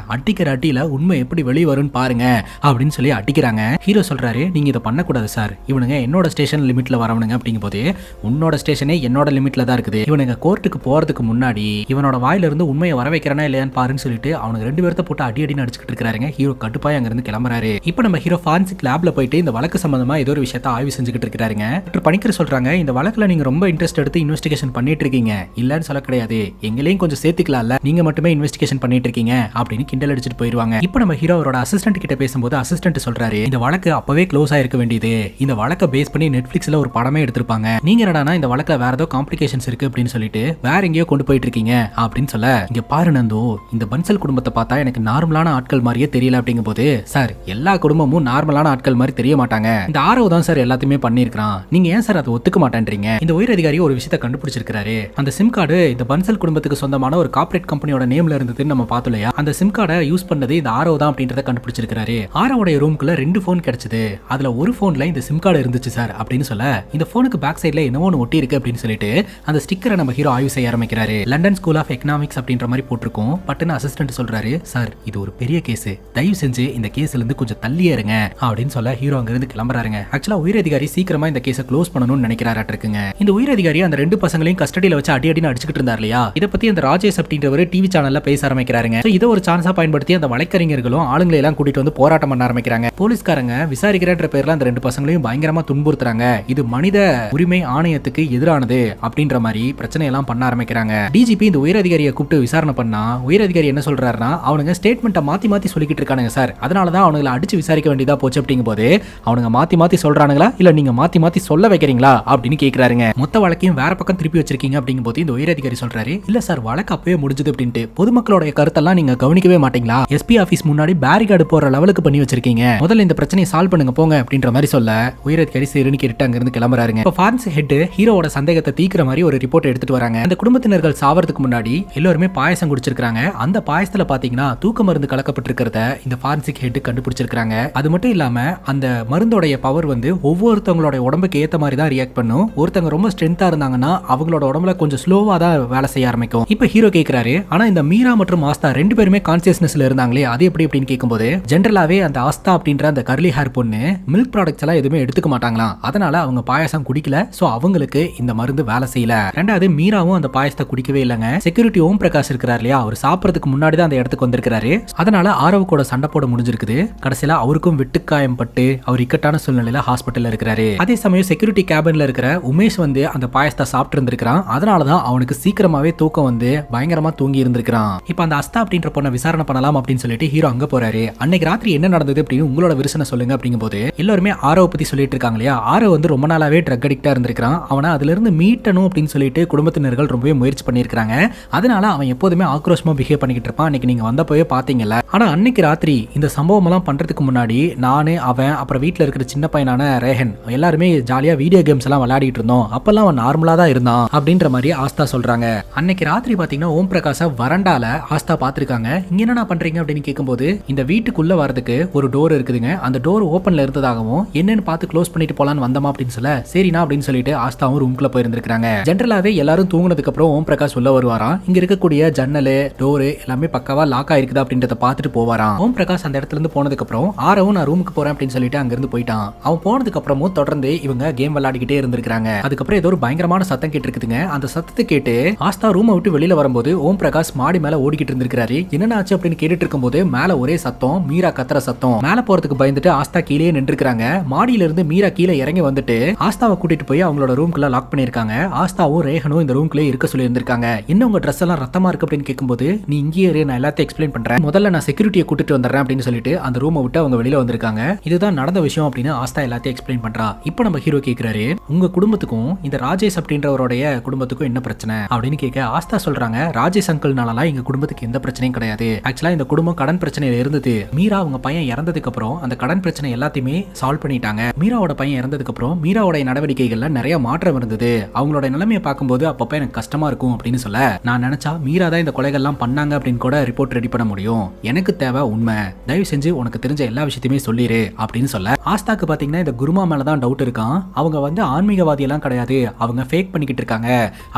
அடிக்கிற அட்டியில உண்மை எப்படி வெளியே வரும்னு பாருங்க அப்படின்னு சொல்லி அடிக்கிறாங்க. ஹீரோ சொல்றாரு, நீங்க இதை பண்ணக்கூடாது சார், இவனுங்க என்னோட ஸ்டேஷன் லிமிட்ல வரவனுங்க அப்படிங்கும் போது, உன்னோட ஸ்டேஷனே என்னோட லிமிட்ல தான் இருக்குது. இவனுங்க கோர்ட்டுக்கு போறதுக்கு முன்னாடி இவனோட வாயில இருந்து உண்மையை வர வைக்கிறானா இல்லையான்னு பாருன்னு சொல்லிட்டு அவனுக்கு 2 பேர்த்த போட்டு அடி அடிச்சுட்டு இருக்காருங்க. ஹீரோ கடுப்பாய் அங்க இருந்து கிளம்புறாரு. இப்போ நம்ம ஹீரோ ஃபாரன்சிக் லேப்ல போயிட்டு இந்த வழக்கு சம்பந்தமா ஏதோ ஒரு விஷயத்தை ஆய்வு செஞ்சுக்கிட்டு இருக்காருங்க. டாக்டர் பணிக்கர் சொல்றாங்க, இந்த வழக்குல நீங்க ரொம்ப இன்ட்ரெஸ்ட் எடுத்து இன்வெஸ்டிகேஷன் பண்ணிட்டு இருக்கீங்க, இல்லன்னு சொல்ல கிடையாது, எங்களையும் கொஞ்சம் சேர்த்துக்கலாம்ல, நீங்க மட்டுமே இன்வெஸ்டிகேஷன் பண்ணிட்டு இருக்கீங்க அப்படின்னு கிண்டல் அடிச்சுட்டு போயிருவாங்க. இப்போ நம்ம ஹீரோ அவரோட அசிஸ்டன்ட் கிட்ட பேசும்போது அசிஸ்டன்ட் சொல்றாரு, இந்த வழக்கு அப்பவே க்ளோஸ் ஆயிருக்க வேண்டியது, இந்த வழக்கை பேஸ் பண்ணி நெட்ஃபிளிக்ஸ்ல ஒரு படமே எடுத்திருப்பாங்க, நீங்க என்னடானா இந்த வழக்குல வேற ஏதோ காம்ப்ளிகேஷன்ஸ் இருக்கு அப்படின்னு சொல்லிட்டு வேற எங்கேயோ கொண்டு போயிட்டு இருக்கீங்க அப்படின்னு சொல்ல, இங்க பாரு நந்து, இந்த பன்சல் குடும்பத்தை பார்த்தா எனக்கு நார்மலான ஆட்கள் மாதிரியே தெரியல அப்படிங்கும்போது, சார் எல்லா குடும்பமும் நார்மலான ஆட்கள் மாதிரி தெரிய மாட்டாங்க, இந்த ஆரவ் தான் சார் எல்லாத்தையுமே பண்ணிருக்கான், நீங்க ஏன் சார் அதை ஒத்துக்க மாட்டேன்றீங்க? இந்த உயர் அதிகாரி ஒரு விஷயத்தை கண்டுபிடிச்சிருக்காரு. அந்த சிம் கார்டு இந்த பன்சல் குடும்பத்துக்கு சொந்தமான ஒரு கார்ப்பரேட் கம்பெனியோட நேம்ல இருந்ததுன்னு நம்ம பார்த்தோம் இல்லையா, அந்த சிம் கார்டை யூஸ் பண்ணது இந்த ஆரவ் தான் அப்படின்றத கண்டுபிடிச்சிருக்காரு. ஆரவோட ரூமுக்குள்ள 2 போன் கிடைச்சது. அதுல ஒரு போன்ல இந்த சிம் கார்டு இருந்துச்சு சார் அப்படின்னு சொல்ல, இந்த போனுக்கு பேக் சைடுல என்னவோ ஒன்று ஒட்டி இருக்கு அப்படின்னு சொல்லிட்டு அந்த ஸ்டிக்கரை நம்ம ஹீரோ ஆய்வு செய்ய ஆரம்பிக்கிறாரு. லண்டன் ஸ்கூல் ஆஃப் எக்கனாமிக்ஸ் அப்படின்ற மாதிரி போட்டிருக்கோம். பட்டுன்னு அசிஸ்டன்ட் சொல்றாரு, சார் இது ஒரு பெரிய கேஸ், தயவு செஞ்சு இந்த கேஸ்ல இருந்து கொஞ்சம் தள்ளியே இருங்க அப்படின்னு சொல்ல ஹீரோ அங்க இருந்து கிளம்புறாருங்க. ஆக்சுவலா உயர் அதிகாரி சீக்கிரமா இந்த கேஸை க்ளோஸ் பண்ணணும்னு நினைக்கிறாருங்க. இந்த உயர் அதிகாரி அந்த 2 பசங்களையும் கஸ்டடியில வச்சு அடி அடின்னு அடிச்சுக்கிட்டு இருந்தார் இல்லையா, இதை பத்தி அந்த ராஜேஷ் அப்படின்றவர் டிவி சேனல்ல பேச ஆரம்பிக்கிறாருங்க. இதை ஒரு சான்ஸா பயன்படுத்தி அந்த வழக்கறிஞர்களும் ஆளுங்களை எல்லாம் கூட்டிட்டு வந்து போராட்டம் பண்ண ஆரம்பிக்கிறாங்க. போலீஸ்காரங்க விசாரிக்கிறன்ற பேர்ல அந்த 2 பசங்களையும் பயங்கரமா துன்புறுத்துறாங்க. இது மனித உரிமை ஆணையத்துக்கு எதிரானது அப்படின்ற மாதிரி பிரச்சனை எல்லாம் பண்ண ஆரம்பிக்கிறாங்க. டிஜிபி இந்த உயர் அதிகாரியை கூப்பிட்டு விசாரணை பண்ணா உயர் அதிகாரி என்ன சொல்றாருன்னா, அவனுங்க ஸ்டேட்மெண்ட்டை மாத்தி மாத்தி சொல்லிக்கிட்டு இருக்கானுங்க சார், அதனாலதான் அவனுங்களை அடிச்சு விசாரிக்க வேண்டியதா போச்சு அப்படிங்கும்போது, அவனுங்க மாத்தி மாத்தி சொல்றானுங்களா இல்ல நீங்க மாத்தி மாத்தி சொல்ல வைக்கிறீங்களா அப்படின்னு கேட்கிறாருங்க. மொத்த வழக்கையும் வேற பக்கம் திருப்பி வச்சிருக்கீங்க அப்படிங்கும்போது இந்த உயர் அதிகாரி சொல்றாரு, இல்ல சார் வழக்கு அப்பவே முடிஞ்சது அப்படின்ட்டு, பொதுமக்களோட கருத்தெல்லாம் நீங்க கவனிக்கவே மாட்டீங்களா, எஸ்பி ஆபீஸ் முன்னாடி பேரிகார்டு போற லெவலுக்கு பண்ணி வச்சிருக்கீங்க, முதல்ல இந்த பிரச்சனையை சால்வ் பண்ணுங்க போங்க அப்படின்ற மாதிரி சொல்ல உயர் அதிகாரி சரின்னு கேட்டு அங்க இருந்து கிளம்புறாருங்க. இப்ப ஃபாரன்சிக் ஹெட் ஹீரோவோட சந்தேகத்தை தீக்கிற மாதிரி ஒரு ரிப்போர்ட் எடுத்துட்டு வராங்க. அந்த குடும்பத்தினர்கள் சாவறதுக்கு முன்னாடி எல்லாருமே பாயசம் குடிச்சிருக்காங்க. அந்த பாயசத்துல பாத்தீங்கன்னா தூக்க மருந்து கலக்கப்பட்டிருக்கிறத இந்த ஃபாரன்சிக் ஹெட் கண்டுபிடிச்சிருக்காங்க. அது மட்டும் இல்லாம அந்த மருந்தோடைய பவர் வந்து ஒவ்வொருத்தவங்களோட உடம்புக்கு ஏத்த மாதிரி தான் ரியாக்ட் பண்ணும். ஒருத்தவங்க ரொம்ப ஸ்ட்ரென்த்தா இருந்தாங்கன்னா அவங்களோட உடம்புல கொஞ்சம் ஸ்லோவா தான் வேலை செய்ய ஆரம்பிக்கும். இப்ப ஹீரோ கேக்குறாரு, ஆனா இந்த மீரா மற்றும் ஆஸ்தா 2 பேருமே கான்சியஸ்னஸ்ல இருந்தாங்களே அது எப்படி அப்படின்னு கேட்கும்போது, ஜென்ரலாவே அந்த ஆஸ்தா அப்படின்ற அந்த கர்லி ஹேர் பொண்ணு மில்க் ப்ராடக்ட்ஸ் எல்லாம் எதுவுமே எடுத்துக்க மாட்டாங்களாம், அதனால அவங்க பாயசம் குடிக்கல, சோ அவங்களுக்கு இந்த மருந்து வேலை செய்யல. ரெண்டாவது மீராவும் அந்த பாயசத்தை குடிக்கவே இல்லைங்க. செக்யூரிட்டி ஓம் பிரகாஷ் இருக்கிறார் இல்லையா, அவர் சாப்பிடறதுக்கு முன்னாடி தான் அந்த இடத்துக்கு வந்திருக்காரு, அதனால ஆரவுக்கோட சண்டை போட முடிஞ்சிருக்குது. கடைசியில அவருக்கும் வெட்டுக்காயம் பட்டு அவர் இக்கட்டான சூழ்நிலையில ஹாஸ்பிட்டல்ல இருக்கிறாரு. அதே சமயம் செக்யூரிட்டி கேபின்ல இருக்கிற உமேஷ் வந்து அந்த பாயசத்தை சாப்பிட்டு இருந்திருக்கான், அதனாலதான் அவனுக்கு சீக்கிரமாவே தூக்கம் வந்து பயங்கரமா தூங்கி இருந்திருக்கான். இப்ப அந்த அஸ்தா அப்படின்ற பொண்ணை விசாரணை பண்ணலாம் அப்படின்னு சொல்லிட்டு ஹீரோ அங்க போறாரு. அன்னைக்கு ராத்திரி என்ன நடந்தது அப்படின்னு உங்களோட விருசனை சொல்லுங்க அப்படிங்கும்போது எல்லாருமே ஆரவ பத்தி சொல்லிட்டு இருக்காங்க இல்லையா, ஆரவ் வந்து ரொம்ப நாளாவே ட்ரக் அடிக்டா இருந்திருக்கான், அவனை அதுல இருந்து மீட்டணும் அப்படின்னு சொல்லிட்டு குடும்பத்தினர்கள் ரொம்பவே முயற்சி பண்ணிருக்காங்க, அதனால அவன் எப்போதுமே ஆக்ரோஷமா பிஹேவ் பண்ணிக்கிட்டு இருப்பான். அன்னைக்கு நீங்க வந்தப்பவே பாத்தீங்கல்ல, ஆனா அன்னைக்கு ராத்திரி இந்த சம்பவம் எல்லாம் பண்றதுக்கு முன்னாடி நானு அவன் அப்புறம் வீட்டுல இருக்கிற சின்ன பையனான ரேஹன் எல்லாருமே ஜாலியா வீடியோ கேம்ஸ் எல்லாம் விளையாடிட்டு இருந்தோம், அப்பெல்லாம் அவன் நார்மலா தான் இருந்தான் அப்படின்ற மாதிரி ஆஸ்தா சொல்றாங்க. அன்னைக்கு ராத்திரி பாத்தீங்கன்னா ஓம் பிரகாஷ வரண்டால ஆஸ்தா பாத்திருக்காங்க. இங்க என்ன பண்றீங்க அப்படின்னு கேட்கும்போது, இந்த வீட்டுக்குள்ள வரதுக்கு ஒரு டோர் இருக்குதுங்க, அந்த டோர் ஓபன்ல இருந்ததாகவும் என்னன்னு பார்த்து க்ளோஸ் பண்ணிட்டு போலான்னு வந்தமா அப்படின்னு சொல்ல, சரினா அப்படின்னு சொல்லிட்டு ஆஸ்தாவும் ரூம்குள்ள போயிருந்திருக்காங்க. ஜென்ரலாவே எல்லாரும் தூங்குனதுக்கு அப்புறம் ஓம் பிரகாஷ் உள்ள வருவாராம். இங்க இருக்கக்கூடிய ஜன்னலு டோரு எல்லாமே பக்காவா லாக் ஆயிருக்குதா அப்படின்றத பார்த்துட்டு போவாராம். ஓம் பிரகாஷ் அந்த இடத்துல இருந்து போனதுக்கு அப்புறம் ஆரவும் நான் ரூமுக்கு போறேன் அப்படின்னு சொல்லிட்டு அங்க இருந்து போயிட்டான். அவன் போனதுக்கு அப்புறமும் தொடர்ந்து இவங்க கேம் விளையாடிக்கிட்டே இருந்திருக்காங்க. அதுக்கப்புறம் ஏதோ ஒரு பயங்கரமான சத்தம் கேட்டு இருக்குதுங்க. அந்த சத்தத்தை கேட்டு ஆஸ்தா ரூமை விட்டு வெளியில வரும்போது ஓம் பிரகாஷ் மாடி மேல ஓடிக்கிட்டு இருந்திருக்காரு. என்ன ஆச்சு அப்படின்னு கேட்டுட்டு இருக்கும்போது மேல ஒரே சத்தம், மீரா கத்துற சத்தம். மேல போறதுக்கு பயந்துட்டு ஆஸ்தா கீழே நின்றுக்கிறாங்க. மாடியில இருந்து மீரா கீழே இறங்கி வந்துட்டு ஆஸ்தாவை கூட்டிட்டு போய் அவங்களோட ரூம்குள்ள லாக் பண்ணிருக்காங்க. ஆஸ்தாவும் ரேஹனும் இந்த ரூம்குள்ளே இருக்க சொல்லி இருந்திருக்காங்க. என்ன உங்க ட்ரெஸ் எல்லாம் ரத்தமா இருக்கு அப்படின்னு கேட்கும்போது, நீ இங்கேயே இரு, நான் எல்லாத்தையும் எக்ஸ்பிளைன் பண்றேன், முதல்ல நான் செக்யூரிட்டியை கூட்டிட்டு வந்துடுறேன் அப்படின்னு சொல்லிட்டு அந்த ரூமை விட்டு அவங்க வெளியில வந்திருக்காங்க. இதுதான் நடந்த விஷயம் அப்படின்னு ஆஸ்தா எல்லாத்தையும் எக்ஸ்பிளைன் பண்றா. இப்போ நம்ம ஹீரோ கேக்குறாரு, உங்க குடும்பத்துக்கும் இந்த ராஜேஷ் அப்படின்றவருடைய குடும்பத்துக்கும் என்ன பிரச்சனை அப்படின்னு கேட்க ஆஸ்தா சொல்றாங்க, ராஜேஷ் அங்கிள்னாலலாம் எங்க குடும்பத்துக்கு எந்த பிரச்சனையும் கிடையாது. ஆக்சுவலா இந்த குடும்பம் கடன் பிரச்சனையில இருந்தது. மீரா அவங்க பையன் இறந்ததுக்கு அப்புறம் அந்த கடன் பிரச்சனை எல்லாத்தையுமே சால்வ் பண்ணிட்டாங்க. மீராவோட பையன் இறந்ததுக்கு அப்புறம் மீராவோட நடவடிக்கைகள்ல நிறைய மாற்றம் இருந்தது. அவங்களோட நிலைமையை பார்க்கும்போது அப்பப்ப எனக்கு கஷ்டமா இருக்கும் அப்படின்னு சொல்ல, நான் நினைச்சா மீரா தான் இந்த கொலைகள்லாம் பண்ணாங்க அப்படின்னு கூட ரிப்போர்ட் ரெடி பண்ண முடியும். எனக்கு தேவை உண்மை, தயவு செஞ்சு உனக்கு தெரிஞ்ச எல்லா விஷயத்தையுமே சொல்லிரு அப்படின்னு சொல்ல, ஆஸ்தாக்கு பாத்தீங்கன்னா இந்த குருமா மேலதான் டவுட் இருக்கான். அவங்க வந்து ஆன்மீகவாதி எல்லாம் கிடையாது, அவங்க ஃபேக் பண்ணிக்கிட்டு இருக்காங்க,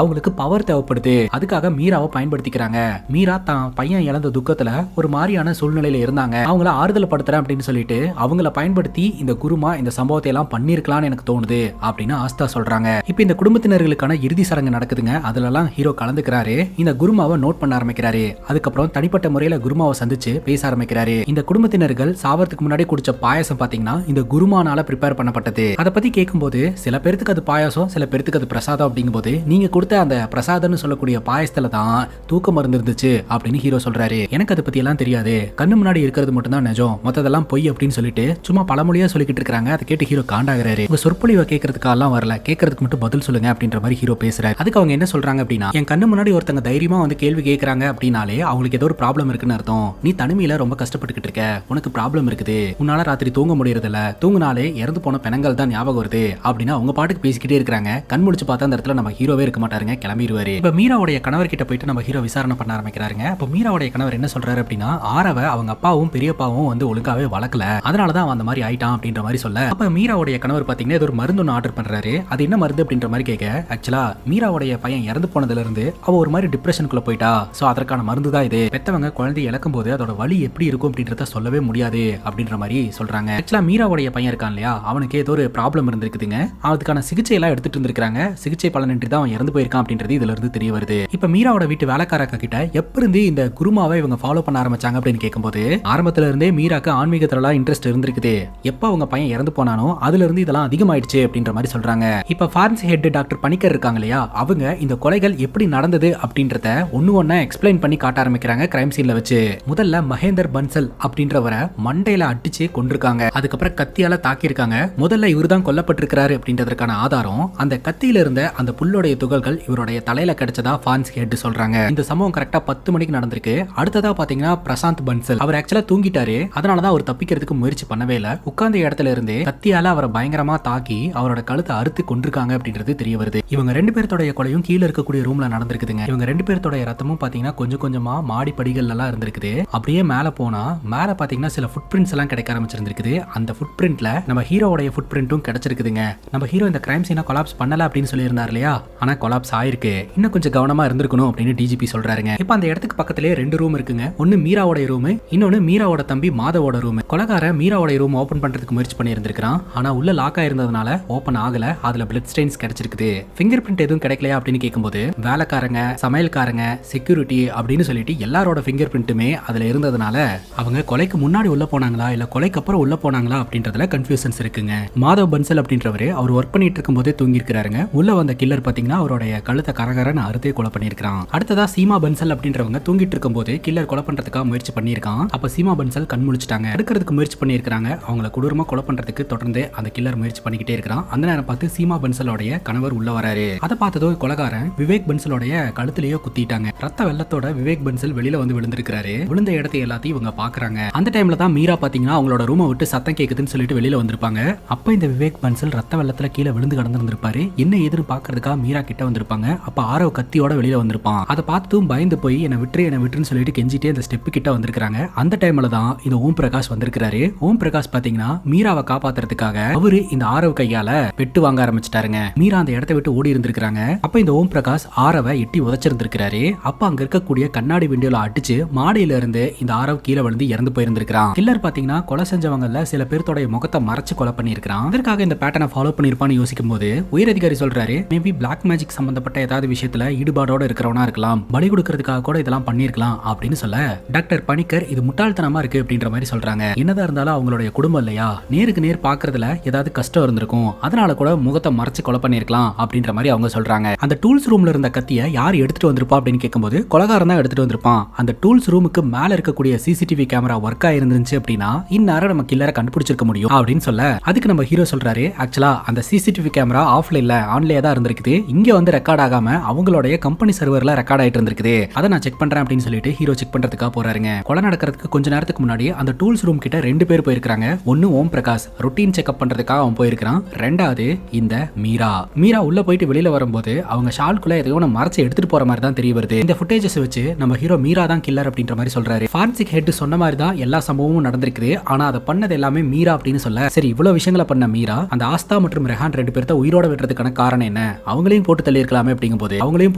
அவங்களுக்கு பவர் தேவைப்படுது, அதுக்காக மீராவை பயன்படுத்திக்கிறாங்க. மீரா தான் பையன் இழந்த துக்கத்துல ஒரு மாதிரியான சூழ்நிலையில இருந்தாங்க, அவங்கள ஆறுதல் படுத்துறேன் அப்படின்னு சொல்லிட்டு அவங்கள பயன்படுத்தி இந்த குருமா இந்த சம்பவத்தை எல்லாம் பண்ணிருக்கலாம்னு எனக்கு தோணுது அப்படின்னு ஆஸ்தா சொல்றாங்க. இப்ப இந்த குடும்பத்தினர்களுக்கான இறுதி சடங்கு நடக்குதுங்க. அதுலலாம் ஹீரோ கலந்துக்கிறாரு. இந்த குருமாவை நோட் பண்ண ஆரம்பிக்கிறாரு. அதுக்கப்புறம் தனிப்பட்ட முறையில குருமாவை சந்திச்சு பேச ஆரம்பிக்கிறாரு. இந்த குடும்பத்தினர்கள் சாவறதுக்கு முன்னாடி குடிச்ச பாயசம் பாத்தீங்கன்னா இந்த குருமானால ப்ரிப்பேர் பண்ணப்பட்டது. அதை பத்தி கேட்கும்போது சில பேருக்கு அது பாயாசம், சில பேருக்கு அது பிரசாதம் அப்படிங்கும்போது, நீங்க கொடுத்த அந்த பிரசாதம்னு சொல்லக்கூடிய பாயசத்துல தான் தூக்க மருந்து இருந்துச்சு அப்படின்னு ஹீரோ சொல்றாரு. எனக்கு அதை பத்தி எல்லாம் தெரியாது, கண்ணு முன்னாடி இருக்கிறது மட்டும் தான் நிஜம், மொத்ததெல்லாம் பொய் அப்படின்னு சொல்லிட்டு சும்மா பழமொழியா சொல்லிக்கிட்டு இருக்காங்க. அதை கேட்டு ஹீரோ காண்டாகிறாரு. உங்க சொற்பொழிவை கேட்கறதுக்காலாம் வரல, கேட்கறதுக்கு மட்டும் பதில் சொல்லுங்க அப்படின்ற மாதிரி ஹீரோ பேசுறாரு. அதுக்கு அவங்க என்ன சொல்றாங்க அப்படின்னா, என் கண்ணு முன்னாடி ஒருத்தங்க தைரியமா வந்து கேள்வி கேட்கறாங்க அப்படின்னாலே அவங்களுக்கு ஏதோ ஒரு ப்ராப்ளம் இருக்குன்னு அர்த்தம். நீ தனிமையில ரொம்ப கஷ்டப்பட்டுக்கிட்டு இருக்க, உனக்கு ப்ராப்ளம் இருக்குது, உன்னால ராத்திரி தூங்க முடியறதில்ல, தூங்குனாலே இறந்து போன பெண்கள் தான் ஞாபகம் வருது அப்படின்னு அவங்க பாட்டுக்கு பேசிக்கிட்டே இருக்காங்க. கண் முடிச்சு பார்த்தா அந்த இடத்துல நம்ம ஹீரோவே இருக்க மாட்டாருங்க, கிளம்பிடுவாரு. இப்ப மீராவுடைய கணவர் கிட்ட போயிட்டு நம்ம ஹீரோ விசாரணை பண்ண ஆரம்பிக்கிறாருங்க. அப்ப மீராவுடைய கணவர் என்ன சொல்றாரு அப்படின்னா, ஆரவ அவங்க அப்பாவும் பெரியப்பாவும் வந்து ஒழுங்காவே வளர்க்கல, அதனாலதான் அவன் அந்த மாதிரி ஆயிட்டான் அப்படின்ற மாதிரி சொல்ல, அப்ப மீராவுடைய கணவர் பாத்தீங்கன்னா ஏதோ ஒரு மருந்து ஒன்று ஆர்டர் பண்றாரு. அது என்ன மருந்து அப்படின்ற மாதிரி கேட்க, ஆக்சுவலா மீராவுடைய பையன் இறந்து போனதுல இருந்து அவ ஒரு மாதிரி டிப்ரெஷனுக்குள்ள போயிட்டா, சோ அதற்கான மருந்து தான் இது. பெத்தவங்க குழந்தையை இழக்கும் போது அதோட வலி எப்படி இருக்கும் அப்படின்றத சொல்லவே முடியாது அப்படின்ற மாதிரி சொல்றாங்க. ஆக்சுவலா மீராவுடைய பையன் இருக்கான் இல்லையா, அவனுக்கு ஏதோ ஒரு ப்ராப்ளம் இருந்திருக்குதுங்க. அதுக்கான சிகிச்சை எல்லாம் எடுத்துட்டு இருந்திருக்காங்க. சிகிச்சை பலனின்றி தான் அவன் இறந்து போயிருக்கான் அப்படின்றது இதுல இருந்து தெரிய வருது. இப்ப மீராவோட வீட்டு வேலைக்காரக்க கிட்ட எப்ப இருந்து இந்த குருமாவை இவங்க ஃபாலோ பண்ண ஆரம்பிச்சாங்க அப்படின்னு கேட்கும்போது, ஆரம்பத்துல இருந்தே மீராக்கு ஆன்மீகத்துல இன்ட்ரெஸ்ட் இருந்திருக்குது. எப்ப அவங்க பையன் இறந்து போனானோ அதுல இருந்து இதெல்லாம் அதிகமாயிடுச்சு அப்படின்ற மாதிரி சொல்றாங்க. இப்ப ஃபாரன்சிக் ஹெட் டாக்டர் பணிக்கர் இருக்காங்க இல்லையா, அவங்க இந்த கொலைகள் எப்படி நடந்தது அப்படின்றத ஒண்ணு எக்ஸ்பிளைன் பண்ணி காட்ட ஆரம்பிக்கிறாங்க கிரைம் சீன்ல வச்சு. முதல்ல மகேந்தர் பன்சல் அப்படின்றவரை மண்டையில அடிச்சு கொண்டிருக்காங்க. அதுக்கப்புறம் கத்தியால தாக்கியிருக்காங்க. முதல்ல இவர் தான் கொல்லப்பட்டிருக்கிறாரு அப்படின்றதுக்கான ஆதாரம் அந்த கத்தியில இருந்த அந்த புல்லுடைய துகள்கள் இவருடைய தலையில கிடைச்சதா ஃபாரன்சிக் ஹெட் சொல்றாங்க. இந்த சம்பவம் கரெக்டா 10 மணிக்கு நடந்திருக்கு. அடுத்ததா பாத்தீங்கன்னா பிரசாந்த் பன்சல் அவர் ஆக்சுவலா தூங்கிட்டாரு. அதனாலதான் அவர் தப்பிக்கிறதுக்கு முயற்சி பண்ணவே இல்லை. உட்கார்ந்த இடத்துல இருந்து கத்தியால அவரை பயங்கரமா தாக்கி அவரோட கழுத்தை அறுத்து கொண்டிருக்காங்க அப்படின்றது தெரிய வருது. இவங்க 2 பேர்த்தோட கொலையும் கீழே இருக்கக்கூடிய ரூம்ல நடந்திருக்குதுங்க. இவங்க 2 பேர்த்தோட ரத்தமும் பாத்தீங்கன்னா கொஞ்சம் கொஞ்சமா மாடி படிகள் எல்லாம் இருந்திருக்குது. அப்படியே மேல போனா மேல பாத்தீங்கன்னா சில ஃபுட் பிரிண்ட்ஸ் எல்லாம் கிடைக்க ஆரம்பிச்சிருந்திருக்குது. அந்த ஃபுட் பிரிண்ட்ல நம்ம ஹீரோவோட ஃபுட் பிரிண்ட்டும் கிடைச்சிருக்குதுங்க. நம்ம ஹீரோ இந்த கிரைம் சீனை கொலாப்ஸ் பண்ணல அப்படின்னு சொல்லி இருந்தார் இல்லையா, ஆனா கொலாப்ஸ் ஆயிருக்கு. இன்னும் கொஞ்சம் கவனமா இருந்திருக்கணும் அப்படின்னு டிஜிபி சொல்றாருங்க. இப்ப அந்த இடத்துக்கு பக்கத்திலே 2 ரூம் இருக்குங்க. ஒன்னு மீராவோட ரூம், இன்னொன்னு மீராவோட தம்பி மாதவோட ரூம். கொலகார மீராவோட ரூம் ஓபன் பண்றதுக்கு முயற்சி பண்ணி இருந்திருக்கான். ஆனா உள்ள லாக் ஆயிருந்ததுனால ஓபன் ஆகல. அதுல பிளட் ஸ்டெயின்ஸ் கிடைச்சிருக்குது. ஃபிங்கர் பிரிண்ட் எதுவும் கிடைக்கலையா அப்படின்னு கேட்கும்போது, வேலைக்காரங்க, சமையல்காரங்க, செக்யூரிட்டி அப்படின்னு சொல்லிட்டு எல்லாரோட ஃபிங்கர் பிரிண்ட்டுமே அதுல இருந்ததுனால அவங்க கொலைக்கு முன்னாடி உள்ள போனாங்களா இல்ல கொலைக்கு அப்புறம் உள்ள போனாங்களா அப்படின்றதுல கன்ஃபியூஷன்ஸ் இருக்குங்க. மாதவ் பன்சல் அப்படின்றவரு அவர் ஒர்க் பண்ணிட்டு இருக்கும் போதே தூங்கி இருக்கிறாருங்க. உள்ள வந்த கில்லர் பாத்தீங்கன்னா அவருடைய கழுத்தை கரகரன்னு அறுத்தே கொலை பண்ணிருக்கான். அடுத்ததா சீமா பன்சல் அப்படின்றவங்க தூங்கிட்டு இருக்கும் போது கில்லர் கொலை பண்றதுக்காக முயற்சி பண்ணிருக்கான். அப்ப சீமா பன்சல் கண் முழிச்சிட்டாங்க. எடுக்கிறதுக்கு முயற்சி பண்ணிருக்காங்க. அவங்களை கொடூரமா கொலை பண்றதுக்கு தொடர்ந்து அந்த கில்லர் முயற்சி பண்ணிக்கிட்டே இருக்கிறான். அந்த நேரம் பார்த்து சீமா பன்சலோடைய கணவர் உள்ள வராரு. அதை பார்த்ததும் கொலைகாரன் விவேக் பன்சலோடைய கழுத்திலேயே குத்திட்டாங்க. ரத்த வெள்ளத்தோட விவேக் பன்சல் வெளியில வந்து விழுந்திருக்காரு. விழுந்த இடத்தை எல்லாத்தையும் இவங்க பாக்குறாங்க. அந்த டைம்ல தான் மீரா பாத்தீங்கன்னா அவங்களோட ரூமை விட்டு சத்தம் கேக்குதுன்னு சொல்லிட்டு வெளியில வந்திருப்பாங்க. அப்ப இந்த விவேக் பன்சல் ரத்த வெள்ளத்துல கீழே விழுந்து கடந்திருந்திருப்பாரு. என்ன ஏதுன்னு பாக்குறதுக்காக மீரா கிட்ட வந்திருப்பாங்க. அப்ப ஆரவ் கத்தியோட வெளியில வந்திருப்பான். அதை பார்த்தும் பயந்து போய் என்ன விட்டுருன்னு சொல்லிட்டு கெஞ்சிட்டே அந்த ஸ்டெப் கிட்ட வந்திருக்காங்க. அந்த டைம்ல தான் இந்த ஓம் பிரகாஷ் வந்திருக்காரு. ஓம் பிரகாஷ் பாத்தீங்கன்னா மீராவை காப்பாத்துறதுக்காக அவரு இந்த ஆரவ் கையால வெட்டு வாங்க ஆரம்பிச்சிட்டாருங்க. மீரா அந்த இடத்தை விட்டு ஓடி இருந்திருக்காங்க. அப்ப இந்த ஓம் பிரகாஷ் ஆரவை எட்டி உதைச்சிருந்திருக்காரு. அப்ப அங்க இருக்கக்கூடிய கண்ணாடி விண்டியோல அடிச்சு மாடியில இருந்து இந்த ஆரவ் கீழே விழுந்து இறந்து போயிருந்திருக்கான். கில்லர் பாத்தீங்கன்னா கொலை செஞ்சவங்கல சில பேர்த்தோட முகத்தை மறைச்சு கொலை பண்ணிருக்கான். அதற்காக இந்த பேட்டர்னை ஃபாலோ பண்ணிருப்பான்னு யோசிக்கும் போது உயர் அதிகாரி சொல்றாரு, மேபி பிளாக் மேஜிக் சம்பந்தப்பட்ட ஏதாவது விஷயத்துல ஈடுபாடோட இருக்கிறவனா இருக்கலாம், பலி கொடுக்கறதுக்காக கூட இதெல்லாம் பண்ணிருக்கலாம் அப்படின்னு சொல்ல, டாக்டர் பணிக்கர் இது முட்டாள்தனமா இருக்கு அப்படின்ற மாதிரி சொல்றாங்க. என்னதான் இருந்தாலும் அவங்களுடைய குடும்பம் இல்லையா, நேருக்கு நேர் பாக்குறதுல ஏதாவது கஷ்டம் இருந்திருக்கும், அதனால கூட முகத்தை மறைச்சு கொலை பண்ணிருக்கலாம் அப்படின்ற மாதிரி அவங்க சொல்றாங்க. அந்த டூல்ஸ் ரூம்ல இருந்த கத்தியை யார் எடுத்துட்டு வந்திருப்பா அப்படின்னு கேட்கும்போது கொலைகாரன் தான் எடுத்துட்டு வந்திருப்பான். அந்த டூல்ஸ் ரூமுக்கு மேல இருக்கக்கூடிய சிசிடிவி கேமரா ஒர்க் ஆயிருந்துச்சு அப்படின்னா இந்நேரம் நம்ம கில்லரை கண்டுபிடிச்சிருக்க முடியும் அப்படின்னு சொல்ல, அதுக்கு நம்ம ஹீரோ சொல்றாரு, ஆக்சுவலா அந்த சிசிடிவி கேமரா ஆஃப்ல இல்ல ஆன்லயே தான் இருந்திருக்குது, இங்க வந்து ரெக்கார்ட் ஆகாம அவங்களுடைய கம்பெனி சர்வர்ல ரெக்கார்ட் ஆயிட்டு இருந்திருக்குது, அதை நான் செக் பண்றேன் அப்படின்னு சொல்லிட்டு ஹீரோ செக் பண்றதுக்காக போறாருங்க. கொலை நடக்கிறதுக்கு கொஞ்ச நேரத்துக்கு முன்னாடி அந்த டூல்ஸ் ரூம் கிட்ட 2 பேர் போயிருக்காங்க. ஒன்னு ஓம் பிரகாஷ் ரொட்டீன் செக்அப் பண்றதுக்காக அவன் போயிருக்கான். ரெண்டாவது இந்த மீரா உள்ள போயிட்டு வெளியில வரும்போது அவங்க ஷால்குள்ள எதையோ மறைச்சு எடுத்துட்டு போற மாதிரி தான் தெரிய வருது. இந்த ஃபுட்டேஜஸ் வச்சு நம்ம ஹீரோ மீரா தான் கில்லர் அப்படின்ற மாதிரி சொல்றாரு. ஃபாரன்சிக் ஹெட் சொன்ன மாதிரி தான் எல்லா சம்பவமும் நடந்திருக்குது. ஆனா அதை பண்ணது எல்லாமே மீரா அப்படின்னு சொல்ல, சரி இவ்வளவு விஷயங்களை பண்ண மீரா அந்த ஆஸ்தா மற்றும் ரெஹான் 2 பேர்த்த உயிரோட விடுறதுக்கான காரணம் என்ன, அவங்களையும் போட்டு தள்ளி இருக்கலாமே அப்படிங்கும் போது அவங்களையும்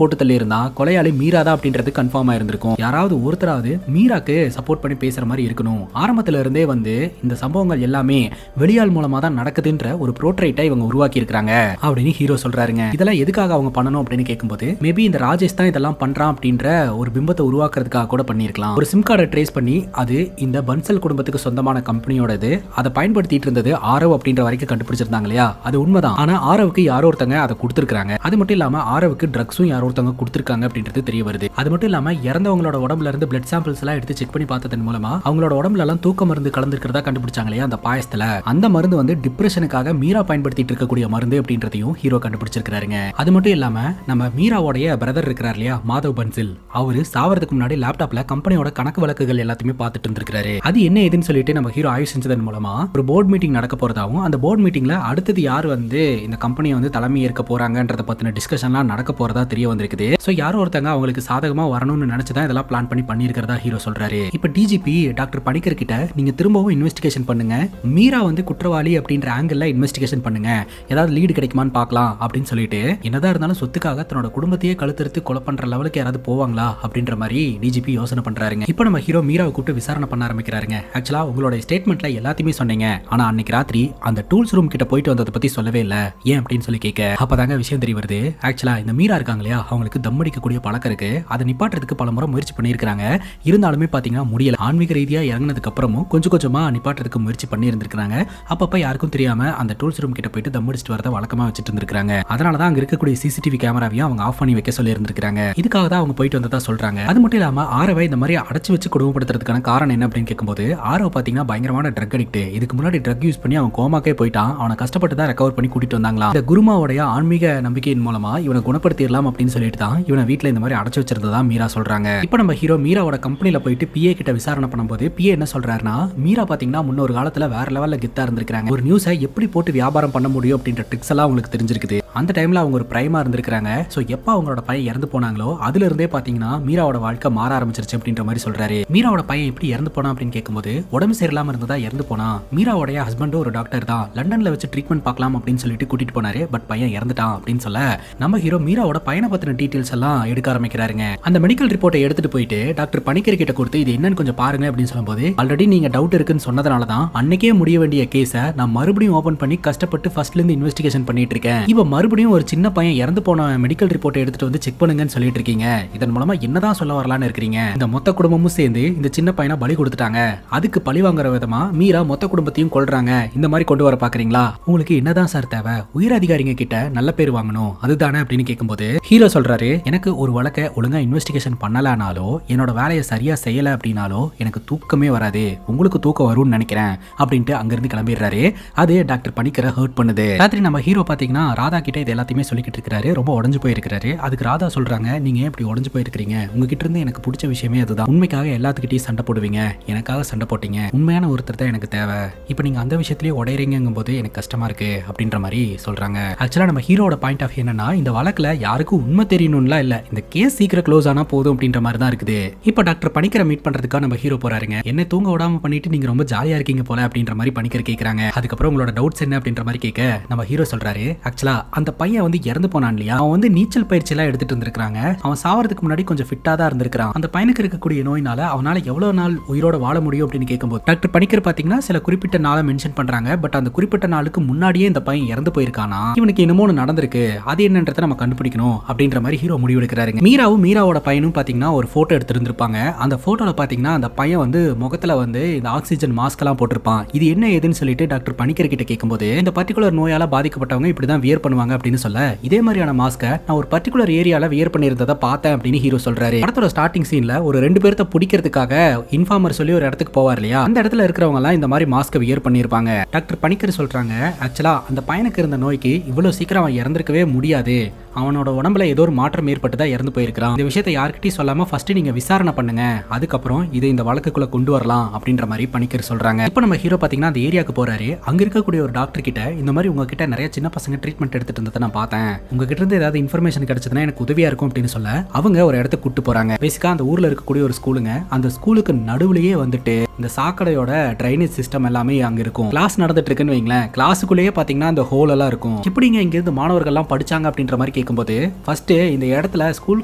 போட்டு தள்ளி இருந்தா கொலையாளி மீரா தான் அப்படின்றது கன்ஃபார்ம் ஆயிருந்திருக்கும். யாராவது ஒருத்தராவது மீராக்கு சப்போர்ட் பண்ணி பேசுற மாதிரி இருக்கணும். ஆரம்பத்துல இருந்தே வந்து இந்த சம்பவங்கள் எல்லாமே வெளியால் மூலமா தான் நடக்குதுன்ற ஒரு ப்ரோட்ரைட்டை இவங்க உருவாக்கி இருக்காங்க அப்படின்னு ஹீரோ சொல்றாருங்க. இதெல்லாம் எதுக்காக அவங்க பண்ணணும் அப்படின்னு கேட்கும்போது, மேபி இந்த ராஜேஷ் தான் இதெல்லாம் பண்றான் அப்படின்ற ஒரு பிம்பத்தை உருவாக்குறதுக்காக கூட பண்ணிருக்கலாம். ஒரு சிம் கார்டை ட்ரேஸ் பண்ணி அது இந்த பன்சல் குடும்பத்துக்கு சொந்தமான கம்பெனியோடது, அதை பயன்படுத்திட்டு இருந்தது ஆரவ் அப்படின்ற வரைக்கும் கண்டுபிடிச்சிருந்தாங்க இல்லையா, அது உண்மைதான். ஆனா ஆரவுக்கு யாரோ ஒருத்தங்க அதை கொடுத்திருக்காங்க. அது மட்டும் இல்லாம ஆரவுக்கு ட்ரக்ஸும் யாரோ ஒருத்தங்க கொடுத்திருக்காங்க அப்படின்றது தெரிய வருது. அது மட்டும் இல்லாம இறந்தவங்களோட உடம்புல இருந்து பிளட் சாம்பிள்ஸ் எல்லாம் எடுத்து செக் பண்ணி பார்த்ததன் மூலமா அவங்களோட உடம்புல எல்லாம் தூக்க மருந்து கலந்துருக்கிறதா கண்டுபிடிச்சாங்க இல்லையா அந்த பாயசத்துல, அந்த மருந்து வந்து டிப்ரெஷனுக்காக மீரா பயன்படுத்திட்டு இருக்கக்கூடிய மருந்து அப்படின்றதையும் ஹீரோ கண்டுபிடிச்சிருக்காருங்க. அது மட்டும் இல்லாம நம்ம மீராவோடைய பிரதர் இருக்கிறார் இல்லையா மாதவ் பன்சில், அவரு சாவறதுக்கு முன்னாடி லேப்டாப்ல கம்பெனியோட கணக்கு வழக்குகள் எல்லாத்தையுமே பார்த்துட்டு இருந்திருக்காரு. அது என்ன ஏதுன்னு சொல்லிட்டு நம்ம ஹீரோ ஆய்வு செஞ்சதன் மூலமா ஒரு போர்ட் மீட்டிங் நடக்க போறதாவும், அந்த போர்ட் மீட்டிங்ல அடுத்தது யார் வந்து இந்த கம்பெனியை வந்து தலைமை ஏற்க போறாங்கன்றத பத்தின டிஸ்கஷன்லாம் நடக்க போறதா தெரிய வந்திருக்குது. சோ யாரோ ஒருத்தங்க அவங்களுக்கு சாதகமா வரணும்னு நினைச்சுதான் இதெல்லாம் பிளான் பண்ணி பண்ணியிருக்கிறதா ஹீரோ சொல்றாரு. இப்ப டிஜிபி டாக்டர் பணிக்கர் கிட்ட நீங்க திரும்பவும் இன்வெஸ்டிகேஷன் பண்ணுங்க, மீரா வந்து குற்றவாளி அப்படின்ற ஆங்கிள் இன்வெஸ்டிகேஷன் பண்ணுங்க, ஏதாவது லீடு கிடைக்குமான்னு பார்க்கலாம் அப்படின்னு சொல்லிட்டு, என்னதான் இருந்தாலும் சொத்துக்காக தன்னோட குடும்பத்தையே கழுத்தெடுத்து கொலை பண்ற லெவலுக்கு யாராவது போவாங்களா அப்படின்ற மாதிரி டிஜிபி யோசனை பண்றாருங்க. இப்போ நம்ம ஹீரோ மீராவை கூப்பிட்டு விசாரணை பண்ண ஆரம்பிக்கிறாருங்க. ஆக்சுவலா உங்களோட ஸ்டேட்மெண்ட்ல எல்லாத்தையுமே சொன்னீங்க, ஆனா அன்னைக்கு ராத்திரி அந்த டூல்ஸ் ரூம் கிட்ட போயிட்டு வந்ததை பத்தி சொல்லவே இல்ல, ஏன் அப்படின்னு சொல்லி கேட்க, அப்பதாங்க விஷயம் தெரிய வருது. ஆக்சுவலா இந்த மீரா இருக்காங்க இல்லையா, அவங்களுக்கு தம் அடிக்கக்கூடிய பழக்கம் இருக்கு. அதை நிப்பாட்டுறதுக்கு பல முறை முயற்சி பண்ணியிருக்காங்க. இருந்தாலுமே பாத்தீங்கன்னா முடியல. ஆன்மீக ரீதியா இறங்கினதுக்கு அப்புறமும் கொஞ்சம் கொஞ்சமா நிப்பாட்டுறதுக்கு முயற்சி பண்ணி இருந்திருக்காங்க. அப்பப்ப யாருக்கும் தெரியாம அந்த டூல்ஸ் ரூம் கிட்ட போயிட்டு தம் அடிச்சுட்டு வரத வழக்கமா வச்சுட்டு இருந்திருக்காங்க. அதனாலதான் அங்க இருக்கக்கூடிய சிசிடிவி கேமராவையும் அவங்க ஆஃப் பண்ணி வைக்க சொல்லி இருந்திருக்காங்க. இதுக்காக தான் அவங்க போயிட்டு வந்ததா சொல்றாங்க. அது மட்டும் இல்லாம ஆரவை இந்த மாதிரி அடைச்சு வச்சு கொடுமைப்படுத்துறதுக்கான காரணம் என்ன அப்படின்னு கேட்கும்போது, ஆரவ் பாத்தீங்கன்னா பயங்கரமான ட்ரக் அடிக்ட். இதுக்கு முன்னாடி ட்ரக் யூஸ் பண்ணி அவன் கோமாக்கே போயிட்டான். அவனை கஷ்டப்பட்டு தான் ரெக்கவர் பண்ணி கூட்டிட்டு வந்தாங்களா. இந்த குருமாவுடைய ஆன்மீக நம்பிக்கையின் மூலமா இவனை குணப்படுத்திடலாம் அப்படின்னு சொல்லிட்டு தான் இவனை வீட்டுல இந்த மாதிரி அடைச்சு வச்சிருந்ததா மீரா சொல்றாங்க. இப்ப நம்ம ஹீரோ மீராவோட கம்பெனில போயிட்டு பிஏ கிட்ட விசாரணை பண்ணும்போது பிஏ என்ன சொல்றாருன்னா, மீரா பாத்தீங்கன்னா முன்னொரு காலத்துல வேற லெவல்ல கித்தா இருந்திருக்காங்க. ஒரு நியூஸை எப்படி போட்டு வியாபாரம் பண்ண முடியும் அப்படின்ற ட்ரிக்ஸ் எல்லாம் அவங்களுக்கு தெரிஞ்சிருக்குது. அந்த டைம்ல அவங்க ஒரு பிரைமா இருந்திருக்காங்க. சோ எப்ப அவங்களோட பையன் இறந்து போனாங்களோ அதுல இருந்தே பாத்தீங்கன்னா மீராவோட வாழ்க்கை மாற ஆரம்பிச்சிருச்சு அப்படின்ற மாதிரி சொல்றாரு. மீராவோட பையன் எப்படி இறந்து போனா அப்படின்னு கேட்கும்போது, உடம்பு சரியில்லாம இருந்ததா இறந்து போனா. மீராவோட ஹஸ்பண்டும் ஒரு டாக்டர் தான், லண்டன்ல வச்சு ட்ரீட்மெண்ட் பார்க்கலாம் அப்படின்னு சொல்லிட்டு கூட்டிட்டு போனாரு. பட் பையன் இறந்துட்டான் அப்படின்னு சொல்ல, நம்ம ஹீரோ மீராவோட பையனை பத்தின டீடைல்ஸ் எல்லாம் எடுக்க ஆரம்பிக்கிறாருங்க. அந்த மெடிக்கல் ரிப்போர்ட்டை எடுத்துட்டு போயிட்டு டாக்டர் பணிக்கர் கிட்ட கொடுத்து இது என்னன்னு கொஞ்சம் பாருங்க அப்படின்னு சொல்லும்போது, ஆல்ரெடி நீங்க டவுட் இருக்குன்னு சொன்னதுனால தான் அன்னைக்கே முடிய வேண்டிய கேஸை நான் மறுபடியும் ஓபன் பண்ணி கஷ்டப்பட்டு ஃபர்ஸ்ட்ல இருந்து இன்வெஸ்டிகேஷன் பண்ணிட்டு இருக்கேன். இப்போ மறுபடியும் ஒரு சின்ன பையன் இறந்து போன மெடிக்கல் ரிப்போர்ட்டை எடுத்துட்டு வந்து செக் பண்ணுங்கன்னு சொல்லிட்டு இருக்கீங்க. இதன் மூலமா என்னதான் சொல்ல வரலான்னு இருக்கீங்க? இந்த மொத்த குடும்பமும் சேர்ந்து இந்த சின்ன பையனை பலி கொடுத்துட்டாங்க, அதுக்கு பழி வாங்குற விதமா மீரா மொத்த குடும்பத்தையும் கொல்றாங்க, இந்த மாதிரி கொண்டு வர பாக்குறீங்களா? உங்களுக்கு என்னதான் சார் தேவை? உயர் அதிகாரிங்க கிட்ட நல்ல பேர் வாங்கணும் அதுதானே அப்படின்னு கேட்கும்போது ஹீரோ சொல்றாரு, எனக்கு ஒரு வழக்கை ஒழுங்கா இன்வெஸ்டிகேஷன் பண்ணலனாலோ என்னோட வேலையை சரியா செய்யல அப்படின்னாலோ எனக்கு தூக்கமே வராது, உங்களுக்கு தூக்கம் வரும்னு நினைக்கிறேன் அப்படின்ட்டு அங்கிருந்து கிளம்பிடுறாரு. அது டாக்டர் பணிக்கரை ஹர்ட் பண்ணுது. ராத்திரி நம்ம ஹீரோ பாத்தீங்கன்னா ராதா கிட்ட இது எல்லாத்தையுமே சொல்லிக்கிட்டு இருக்காரு. ரொம்ப உடஞ்சு போயிருக்காரு. அதுக்கு ராதா சொல்றாங்க, நீங்க இப்படி உடஞ்சு போயிருக்கீங்க, உங்ககிட்ட இருந்து எனக்கு பிடிச்ச விஷயமே அதுதான். உண்மைக்காக எல்லாத்துக்கிட்டையும் சண்டை போடுவீங்க, எனக்காக சண்டை போட்டீங்க, உண்மையான ஒருத்தர் தான் எனக்கு தேவை. இப்போ நீங்க அந்த விஷயத்திலேயே உடையறீங்கும் போது எனக்கு கஷ்டமா இருக்கு அப்படின்ற மாதிரி சொல்றாங்க. ஆக்சுவலா நம்ம ஹீரோட பாயிண்ட் ஆஃப் என்னன்னா, இந்த வழக்குல யாருக்கும் உண்மை தெரியணும்லாம் இல்ல, இந்த கேஸ் சீக்கிரம் க்ளோஸ் ஆனா போதும் அப்படின்ற மாதிரி தான் இருக்குது. இப்போ டாக்டர் பணிக்கரை மீட் பண்றதுக்காக நம்ம ஹீரோ போறாருங்க. என்ன தூங்க விடாம பண்ணிட்டு நீங்க ரொம்ப ஜாலியா இருக்கீங்க போல அப்படின்ற மாதிரி பணிக்கர் கேட்கறாங்க. அதுக்கப்புறம் உங்களோட டவுட்ஸ் என்ன அப்படின்ற மாதிரி கேட்க நம்ம ஹீரோ சொல்றாரு, ஆக்சுவலா அந்த பையன் வந்து இறந்து போனான் இல்லையா, அவன் வந்து நீச்சல் பயிற்சி எல்லாம் எடுத்துட்டு இருந்திருக்காங்க. அவன் சாவறதுக்கு முன்னாடி கொஞ்சம் ஃபிட்டா தான் இருந்திருக்கான். அந்த பையனுக்கு இருக்கக்கூடிய நோயினால அவனால எவ்வளவு நாள் உயிரோட வாழ முடியும் அப்படின்னு கேட்கும்போது டாக்டர் பணிக்கர் பாத்தீங்கன்னா சில குறிப்பிட்ட நாளை மென்ஷன் பண்றாங்க. பட் அந்த குறிப்பிட்ட நாளுக்கு முன்னாடியே இந்த பையன் இறந்து போயிருக்கானா, இவனுக்கு என்னமோ நடந்திருக்கு, அது என்னன்றதை நம்ம கண்டுபிடிக்கணும் அப்படின்ற மாதிரி ஹீரோ முடிவெடுக்கிறாருங்க. மீராவோட பையனும் பாத்தீங்கன்னா ஒரு போட்டோ எடுத்திருந்திருப்பாங்க. அந்த போட்டோல பாத்தீங்கன்னா அந்த பையன் வந்து முகத்துல வந்து இந்த ஆக்சிஜன் மாஸ்க் எல்லாம் போட்டிருப்பான். இது என்ன ஏதுன்னு சொல்லிட்டு டாக்டர் பணிக்கர் கிட்ட கேட்கும்போது, இந்த பர்டிகுலர் நோயால பாதிக்கப்பட்டவங்க இப்படிதான் வியர் பண்ணுவாங்க அப்படின்னு சொல்ல, இதே மாதிரியான மாஸ்கை நான் ஒரு பர்டிகுலர் ஏரியால வியர் பண்ணியிருந்ததை பார்த்தேன் அப்படின்னு ஹீரோ சொல்றாரு. படத்தோட ஸ்டார்டிங் சீன்ல ஒரு 2 பேர்த்த பிடிக்கிறதுக்காக இன்ஃபார்மர் சொல்லி ஒரு இடத்துக்கு போவார் இல்லையா, அந்த இடத்துல இருக்கிறவங்க எல்லாம் இந்த மாதிரி மாஸ்கை வியர் பண்ணிருப்பாங்க. டாக்டர் பணிக்கர் சொல்றாங்க, ஆக்சுவலா அந்த பையனுக்கு இருந்த நோய்க்கு இவ்வளவு சீக்கிரம் அவன் இறந்திருக்கவே முடியாது, அவனோட உடம்புல ஏதோ ஒரு மாற்றம் ஏற்பட்டுதா இறந்து போயிருக்கான். இந்த விஷயத்தை யார்கிட்டயும் சொல்லாம ஃபர்ஸ்ட் நீங்க விசாரணை பண்ணுங்க, அதுக்கப்புறம் இதை இந்த வழக்குக்குள்ள கொண்டு வரலாம் அப்படின்ற மாதிரி பணிக்கர் சொல்றாங்க. இப்போ நம்ம ஹீரோ பாத்தீங்கன்னா அந்த ஏரியாக்கு போறாரு. அங்க இருக்கக்கூடிய ஒரு டாக்டர் கிட்ட இந்த மாதிரி உங்ககிட்ட நிறைய சின்ன பசங்க ட்ரீட்மெண்ட் எடுத்துட்டு இருந்ததை நான் பார்த்தேன், உங்ககிட்ட இருந்து ஏதாவது இன்ஃபர்மேஷன் கிடைச்சதுன்னா எனக்கு உதவியா இருக்கும் அப்படின்னு சொல்ல அவங்க ஒரு இடத்துக்கு கூட்டு போறாங்க. பேசிக்கா அந்த ஊர்ல இருக்கக்கூடிய ஒரு ஸ்கூலுங்க. அந்த ஸ்கூலுக்கு நடுவுலயே வந்துட்டு இந்த சாக்கடையோட ட்ரைனேஜ் சிஸ்டம் எல்லாமே அங்க இருக்கும். கிளாஸ் நடந்துட்டு இருக்குன்னு வைங்களேன், கிளாஸுக்குள்ளேயே பாத்தீங்கன்னா அந்த ஹோல் எல்லாம் இருக்கும். எப்படிங்க இங்க இருந்து மாணவர்கள் எல்லாம் படிச்சாங்க அப்படின்ற மாதிரி கேட்கும்போது, ஃபர்ஸ்ட் இந்த இடத்துல ஸ்கூல்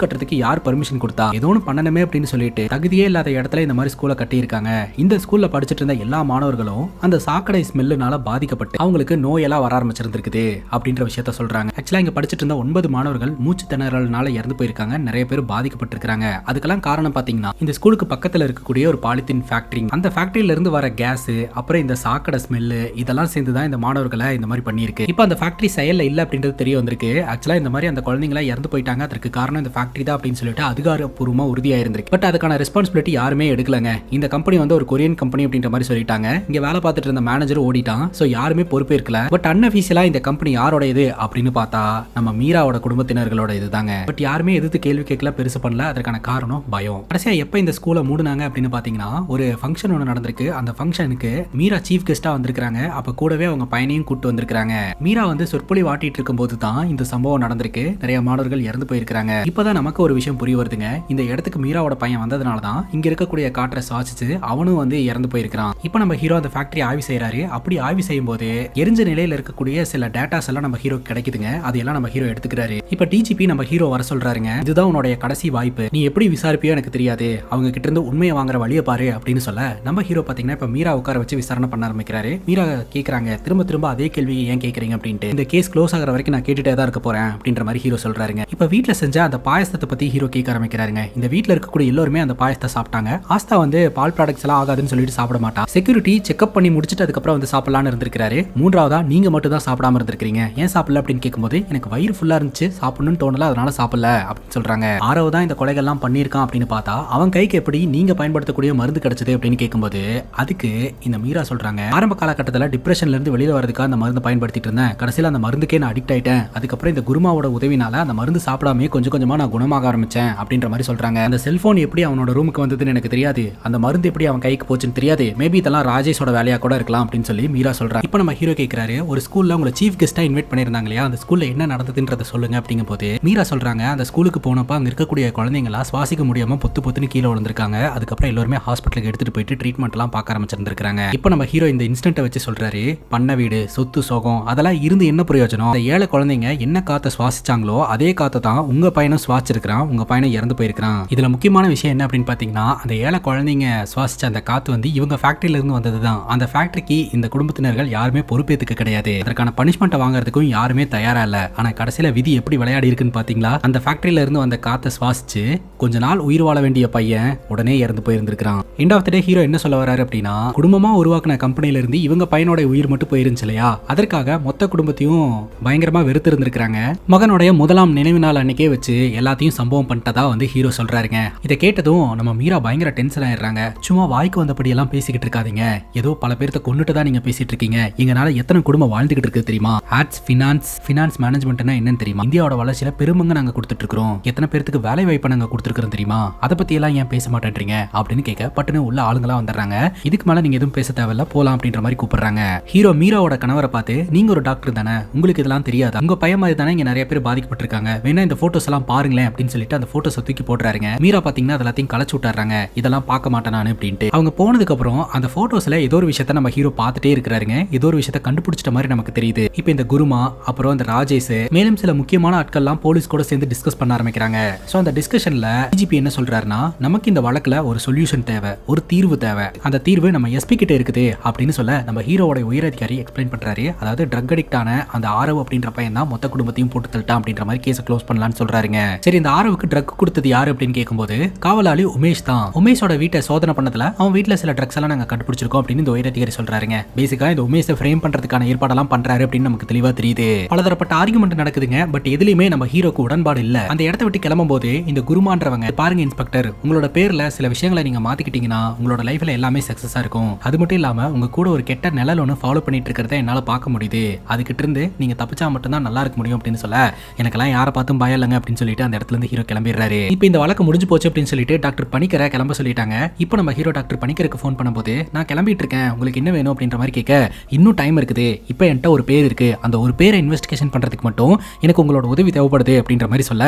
கட்டுறதுக்கு யார் பர்மிஷன் கொடுத்தா, ஏதோ ஒன்று பண்ணணுமே அப்படின்னு சொல்லிட்டு தகுதியே இல்லாத இடத்துல இந்த மாதிரி ஸ்கூலை கட்டி இருக்காங்க. இந்த ஸ்கூல்ல படிச்சுட்டு இருந்த எல்லா மாணவர்களும் அந்த சாக்கடை ஸ்மெல்லுனால பாதிக்கப்பட்டு அவங்களுக்கு நோயெல்லாம் வர ஆரம்பிச்சிருந்திருக்குது அப்படின்ற விஷயத்த சொல்றாங்க. ஆக்சுவலா இங்க படிச்சுட்டு இருந்த 9 மாணவர்கள் மூச்சு திணறல்னால இறந்து போயிருக்காங்க, நிறைய பேர் பாதிக்கப்பட்டிருக்காங்க. அதுக்கெல்லாம் காரணம் பாத்தீங்கன்னா இந்த ஸ்கூலுக்கு பக்கத்துல இருக்கக்கூடிய ஒரு பாலித்தீன் ஃபேக்டரி, அந்த ஃபேக்டரியில இருந்து வர கேஸ், அப்புறம் இந்த சாக்கடை ஸ்மெல்லு, இதெல்லாம் சேர்ந்துதான் இந்த மாணவர்களை இந்த மாதிரி பண்ணிருக்கு. இப்போ அந்த ஃபேக்டரி செயல்ல இல்ல அப்படின்றது தெரிய வந்திருக்கு. ஆக்சுவலா இந்த மாதிரி மாதிரி அந்த குழந்தைங்கள இறந்து போயிட்டாங்க, அதற்கு காரணம் இந்த ஃபேக்டரி தான் அப்படின்னு சொல்லிட்டு அதிகாரப்பூர்வமா உறுதியா இருந்திருக்கு. பட் அதுக்கான ரெஸ்பான்சிபிலிட்டி யாருமே எடுக்கலங்க. இந்த கம்பெனி வந்து ஒரு கொரியன் கம்பெனி அப்படின்ற மாதிரி சொல்லிட்டாங்க. இங்க வேலை பார்த்துட்டு இருந்த மேனேஜர் ஓடிட்டான். சோ யாருமே பொறுப்பே இருக்கல. பட் அன்அஃபிஷியலா இந்த கம்பெனி யாரோட இது அப்படின்னு பார்த்தா நம்ம மீராவோட குடும்பத்தினர்களோட இதுதாங்க. பட் யாருமே எதிர்த்து கேள்வி கேட்கல, பெருசு பண்ணல. அதற்கான காரணம் பயம். கடைசியா எப்ப இந்த ஸ்கூலை மூடுனாங்க அப்படின்னு பாத்தீங்கன்னா ஒரு ஃபங்க்ஷன் ஒன்று நடந்திருக்கு. அந்த ஃபங்க்ஷனுக்கு மீரா சீஃப் கெஸ்டா வந்திருக்காங்க. அப்ப கூடவே அவங்க பையனையும் கூட்டு வந்திருக்காங்க. மீரா வந்து சொற்பொழி வாட்டிட்டு இருக்கும் போது தான் இந்த சம்பவம் நடந்திருக்கு. நிறைய மாணவர்கள் இறந்து போயிருக்காங்க. இப்பதான் நமக்கு ஒரு விஷயம் புரிய வருதுங்க. இந்த இடத்துக்கு மீராவோட பையன் வந்ததுனால தான் இங்க இருக்கக்கூடிய காற்றை சுவாசிச்சு அவனும் வந்து இறந்து போயிருக்கான். இப்போ நம்ம ஹீரோ அந்த ஃபேக்டரி ஆய்வு செய்யறாரு. அப்படி ஆய்வு செய்யும் போது எரிஞ்ச நிலையில இருக்கக்கூடிய சில டேட்டாஸ் எல்லாம் நம்ம ஹீரோ கிடைக்குதுங்க. அதையெல்லாம் நம்ம ஹீரோ எடுத்துக்கிறாரு. இப்ப டிஜிபி நம்ம ஹீரோ வர சொல்றாருங்க. இதுதான் உன்னுடைய கடைசி வாய்ப்பு, நீ எப்படி விசாரிப்பியோ எனக்கு தெரியாது, அவங்க கிட்ட இருந்து உண்மையை வாங்குற வழியை பாரு அப்படின்னு சொல்ல நம்ம ஹீரோ பாத்தீங்கன்னா இப்ப மீரா உட்கார வச்சு விசாரணை பண்ண ஆரம்பிக்கிறாரு. மீரா கேக்குறாங்க, திரும்ப திரும்ப அதே கேள்வியை ஏன் கேக்குறீங்க அப்படின்ட்டு. இந்த கேஸ் க்ளோஸ் ஆகிற வரைக்கும் நான் கேட்டுட்டே தான் இருக்க போறேன் அப்படின்ற மாதிரி ஹீரோ சொல்றாருங்க. இப்ப வீட்டுல செஞ்ச அந்த பாயசத்தை பத்தி ஹீரோ கேட்க ஆரம்பிக்கிறாருங்க. இந்த வீட்டுல இருக்கக்கூடிய எல்லாருமே அந்த பாயசத்தை சாப்பிட்டாங்க. ஆஸ்தா வந்து பால் ப்ராடக்ட்ஸ் எல்லாம் ஆகாதுன்னு சொல்லிட்டு சாப்பிட மாட்டான். செக்யூரிட்டி செக்அப் பண்ணி முடிச்சிட்டு அதுக்கப்புறம் வந்து சாப்பிடலான்னு இருந்திருக்காரு. மூன்றாவதா நீங்க மட்டும் தான் சாப்பிடாம இருந்திருக்கீங்க, ஏன் சாப்பிடல அப்படின்னு கேட்கும்போது எனக்கு வயிறு ஃபுல்லா இருந்துச்சு, சாப்பிடணும்னு தோணல, அதனால சாப்பிடல அப்படின்னு சொல்றாங்க. ஆறாவதா இந்த கொலைகள்லாம் பண்ணியிருக்கான் அப்படின்னு பார்த்தா அவன் கைக்கு எப்படி நீங்க பயன்படுத்தக்கூடிய மருந்து கிடைச்சது அப்படின்னு கேட்கும்போது அதுக்கு இந்த மீரா சொல்றாங்க, ஆரம்ப காலகட்டத்தில் டிப்ரெஷன்ல இருந்து வெளியில வரதுக்காக அந்த மருந்து பயன்படுத்திட்டு இருந்தேன். கடைசியில் அந்த மருந்துக்கே நான் அடிக்ட் ஆயிட்டேன். அதுக்கப்புறம் இந்த குருமாவோட உதவினால அந்த மருந்து சாப்பிடாமே கொஞ்சம் கொஞ்சமா நான் குணமாக ஆரம்பிச்சேன் அப்படின்ற மாதிரி சொல்றாங்க. அந்த செல்போன் எப்படி அவனோட ரூமுக்கு வந்ததுன்னு எனக்கு தெரியாது, அந்த மருந்து எப்படி அவன் கைக்கு போச்சுன்னு தெரியாது, மேபி இதெல்லாம் ராஜேஷோட வேலையா கூட இருக்கலாம் அப்படின்னு சொல்லி மீரா சொல்றாங்க. இப்போ நம்ம ஹீரோ கேட்கிறாரு, ஒரு ஸ்கூல்ல உங்களை சீஃப் கெஸ்டா இன்வைட் பண்ணிருந்தாங்க இல்லையா, அந்த ஸ்கூல்ல என்ன நடந்ததுன்றத சொல்லுங்க அப்படிங்கும் போது மீரா சொல்றாங்க, அந்த ஸ்கூலுக்கு போனப்ப அங்க இருக்கக்கூடிய குழந்தைங்களா சுவாசிக்க முடியாம பொத்துன்னு கீழே விழுந்திருக்காங்க. அதுக்கப்புறம் எல்லாருமே ஹாஸ்பிட்டலுக்கு எடுத்துட்டு போயிட்டு ட்ரீட்மெண்ட் எல்லாம் பார்க்க ஆரம்பிச்சிருந்திருக்காங்க. இப்போ நம்ம ஹீரோ இந்த இன்சிடென்ட்டை வச்சு சொல்றாரு, பண்ண வீடு சொத்து சோகம் அதெல்லாம் இருந்து என்ன பிரயோஜனம், அந்த ஏழை குழந்தைங்க என்ன காத்த சுவாசிச்சாங்களோ அதே காத்த தான் உங்க பையனும் சுவாசிச்சிருக்கான், உங்க பையனும் இறந்து போயிருக்கான். இதுல முக்கியமான விஷயம் என்ன அப்படின்னு பாத்தீங்கன்னா அந்த ஏழை குழந்தைங்க சுவாசிச்ச அந்த காத்து வந்து இவங்க ஃபேக்டரியில இருந்து வந்ததுதான். அந்த ஃபேக்டரிக்கு இந்த குடும்பத்தினர்கள் யாருமே பொறுப்பேத்துக்க கிடையாது. அதற்கான பனிஷ்மெண்ட் வாங்குறதுக்கும் யாருமே தயாரா இல்ல. ஆனா கடைசியில விதி எப்படி விளையாடி இருக்குன்னு பாத்தீங்களா, அந்த ஃபேக்டரியில இருந்து வந்த காத்த சுவாசிச்சு கொஞ்ச நாள் உயிர் வாழ வேண்டிய பையன் உடனே இறந்து போயிருந்திருக்கான். End of the day hero என்ன சொல்ல வராரு அப்படின்னா, குடும்பமா உருவாக்கின கம்பெனில இருந்து இவங்க பையனோட உயிர் மட்டும் போயிருந்துச்சு இல்லையா, அதற்காக மொத்த குடும்பத்தையும் பயங்கரமா வெறுத்து இருந்திருக்காங்க. மகனுடைய முதலாம் நினைவு நாள் அன்னைக்கே வச்சு எல்லாத்தையும் சம்பவம் பண்ணிட்டதா வந்து ஹீரோ சொல்றாருங்க. இதை கேட்டதும் நம்ம மீரா பயங்கர டென்ஷன் ஆயிடுறாங்க. சும்மா வாய்க்கு வந்தபடி எல்லாம் பேசிக்கிட்டு இருக்காதீங்க, ஏதோ பல பேர்த்த கொண்டுட்டு தான் நீங்க பேசிட்டு இருக்கீங்க, எங்கனால எத்தனை குடும்பம் வாழ்ந்துகிட்டு இருக்கு தெரியுமா, ஆர்ட்ஸ் ஃபினான்ஸ் மேனேஜ்மெண்ட்னா என்னன்னு தெரியுமா, இந்தியாவோட வளர்ச்சியில பெருமங்க நாங்க கொடுத்துட்டு இருக்கோம், எத்தனை பேருக்கு வேலை வாய்ப்பு நாங்க கொடுத்துருக்கோம் தெரியுமா, அதை பத்தி எல்லாம் ஏன் பேச மாட்டேன்றீங்க அப்படின்னு கேட்க பட்டுன்னு உள்ள ஆளுங்களா வந்துடுறாங்க. இதுக்கு மேல நீங்க எதுவும் பேச தேவையில்ல, போலாம் அப்படின்ற மாதிரி கூப்பிடுறாங்க. ஹீரோ மீராவோட கணவரை பார்த்து, நீங்க ஒரு டாக்டர் தானே, உங்களுக்கு இதெல்லாம் தெரியாது, உங்க பையன் மாதிரி தானே இங்க நிறைய பேர் பாதிக்கப்பட்டிருக்காங்க, வேணா இந்த போட்டோஸ் எல்லாம் பாருங்களேன் அப்படின்னு சொல்லிட்டு அந்த போட்டோஸ் தூக்கி போடுறாருங்க. மீரா பாத்தீங்கன்னா எல்லாத்தையும் கலச்சு விட்டுறாங்க, இதெல்லாம் பார்க்க மாட்டேன் நான் அப்படின்ட்டு. அவங்க போனதுக்கு அப்புறம் அந்த போட்டோஸ்ல ஏதோ ஒரு விஷயத்த நம்ம ஹீரோ பார்த்துட்டே இருக்கிறாருங்க. ஏதோ ஒரு விஷயத்த கண்டுபிடிச்சிட்ட மாதிரி நமக்கு தெரியுது. இப்போ இந்த குருமா அப்புறம் அந்த ராஜேஷ் மேலும் சில முக்கியமான ஆட்கள்லாம் போலீஸ் கூட சேர்ந்து டிஸ்கஸ் பண்ண ஆரம்பிக்கிறாங்க. சோ அந்த டிஸ்கஷன்ல டிஜிபி என்ன சொல்றாருன்னா, நமக்கு இந்த வழக்குல ஒரு சொல்யூஷன் தேவை, ஒரு தீர்வு தேவை, அந்த தீர்வு நம்ம எஸ்பி கிட்ட இருக்குது அப்படின்னு சொல்ல நம்ம ஹீரோவோட உயரதிகாரி எக்ஸ்பிளைன் பண்றாரு. அதாவது ட்ரக் அடிக்ட் ஆன அந்த ஆரவ் அப்படின்ற பையன் தான் மொத்த குடும்பத்தையும் போட்டு தள்ளிட்டான் அப்படின்ற மாதிரி கேஸை க்ளோஸ் பண்ணலாம்னு சொல்றாருங்க. சரி, இந்த ஆரவுக்கு ட்ரக் கொடுத்தது யாரு அப்படின்னு கேட்கும்போது காவலாளி உமேஷ் தான். உமேஷோட வீட்டை சோதனை பண்ணதுல அவன் வீட்டுல சில ட்ரக்ஸ் எல்லாம் நாங்க கண்டுபிடிச்சிருக்கோம் அப்படின்னு இந்த உயரதிகாரி சொல்றாருங்க. பேசிக்கா இந்த உமேஷை ஃப்ரேம் பண்றதுக்கான ஏற்பாடெல்லாம் பண்றாரு அப்படின்னு நமக்கு தெளிவா தெரியுது. பலதரப்பட்ட ஆர்குமெண்ட் நடக்குதுங்க. பட் எதுலயுமே நம்ம ஹீரோக்கு உடன்பாடு இல்ல. அந்த இடத்தை விட்டு கிளம்பும் போது இந்த குருமான்றவங்க, பாருங்க இன்ஸ்பெக்டர், உங்களோட பேர்ல சில விஷயங்களை நீங்க மாத்திக்கிட்டீங்கன்னா உங்களோட லைஃப்ல எல்லாமே சக்சஸா இருக்கும். அது மட்டும் இல்லாம உங்க கூட ஒரு கெட்ட நிழல் ஒன்று ஃபாலோ பண்ணிட்டு இருக்கிறத என்னால பார்க்க முடியுது. அதுக்கிட்ட இருந்து நீங்க தப்பிச்சா மட்டும் தான் நல்லா இருக்க முடியும் அப்படின்னு சொல்ல, எனக்கெல்லாம் யாரை பார்த்தும் பயம் இல்லைங்க அப்படின்னு சொல்லிட்டு அந்த இடத்துல இருந்து ஹீரோ கிளம்பிடுறாரு. இப்போ இந்த வழக்கு முடிஞ்சு போச்சு அப்படின்னு சொல்லிட்டு டாக்டர் பணிக்கரை கிளம்ப சொல்லிட்டாங்க. இப்போ நம்ம ஹீரோ டாக்டர் பணிக்கருக்கு ஃபோன் பண்ணும்போது, நான் கிளம்பிட்டு இருக்கேன், உங்களுக்கு என்ன வேணும் அப்படின்ற மாதிரி கேட்க, இன்னும் டைம் இருக்குது, இப்போ என்கிட்ட ஒரு பேர் இருக்கு, அந்த ஒரு பேரை இன்வெஸ்டிகேஷன் பண்றதுக்கு மட்டும் எனக்கு உங்களோட உதவி தேவைப்படுது அப்படின்ற மாதிரி சொல்ல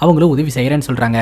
அவங்களும் உதவி செய்யறேன்னு சொல்றாங்க.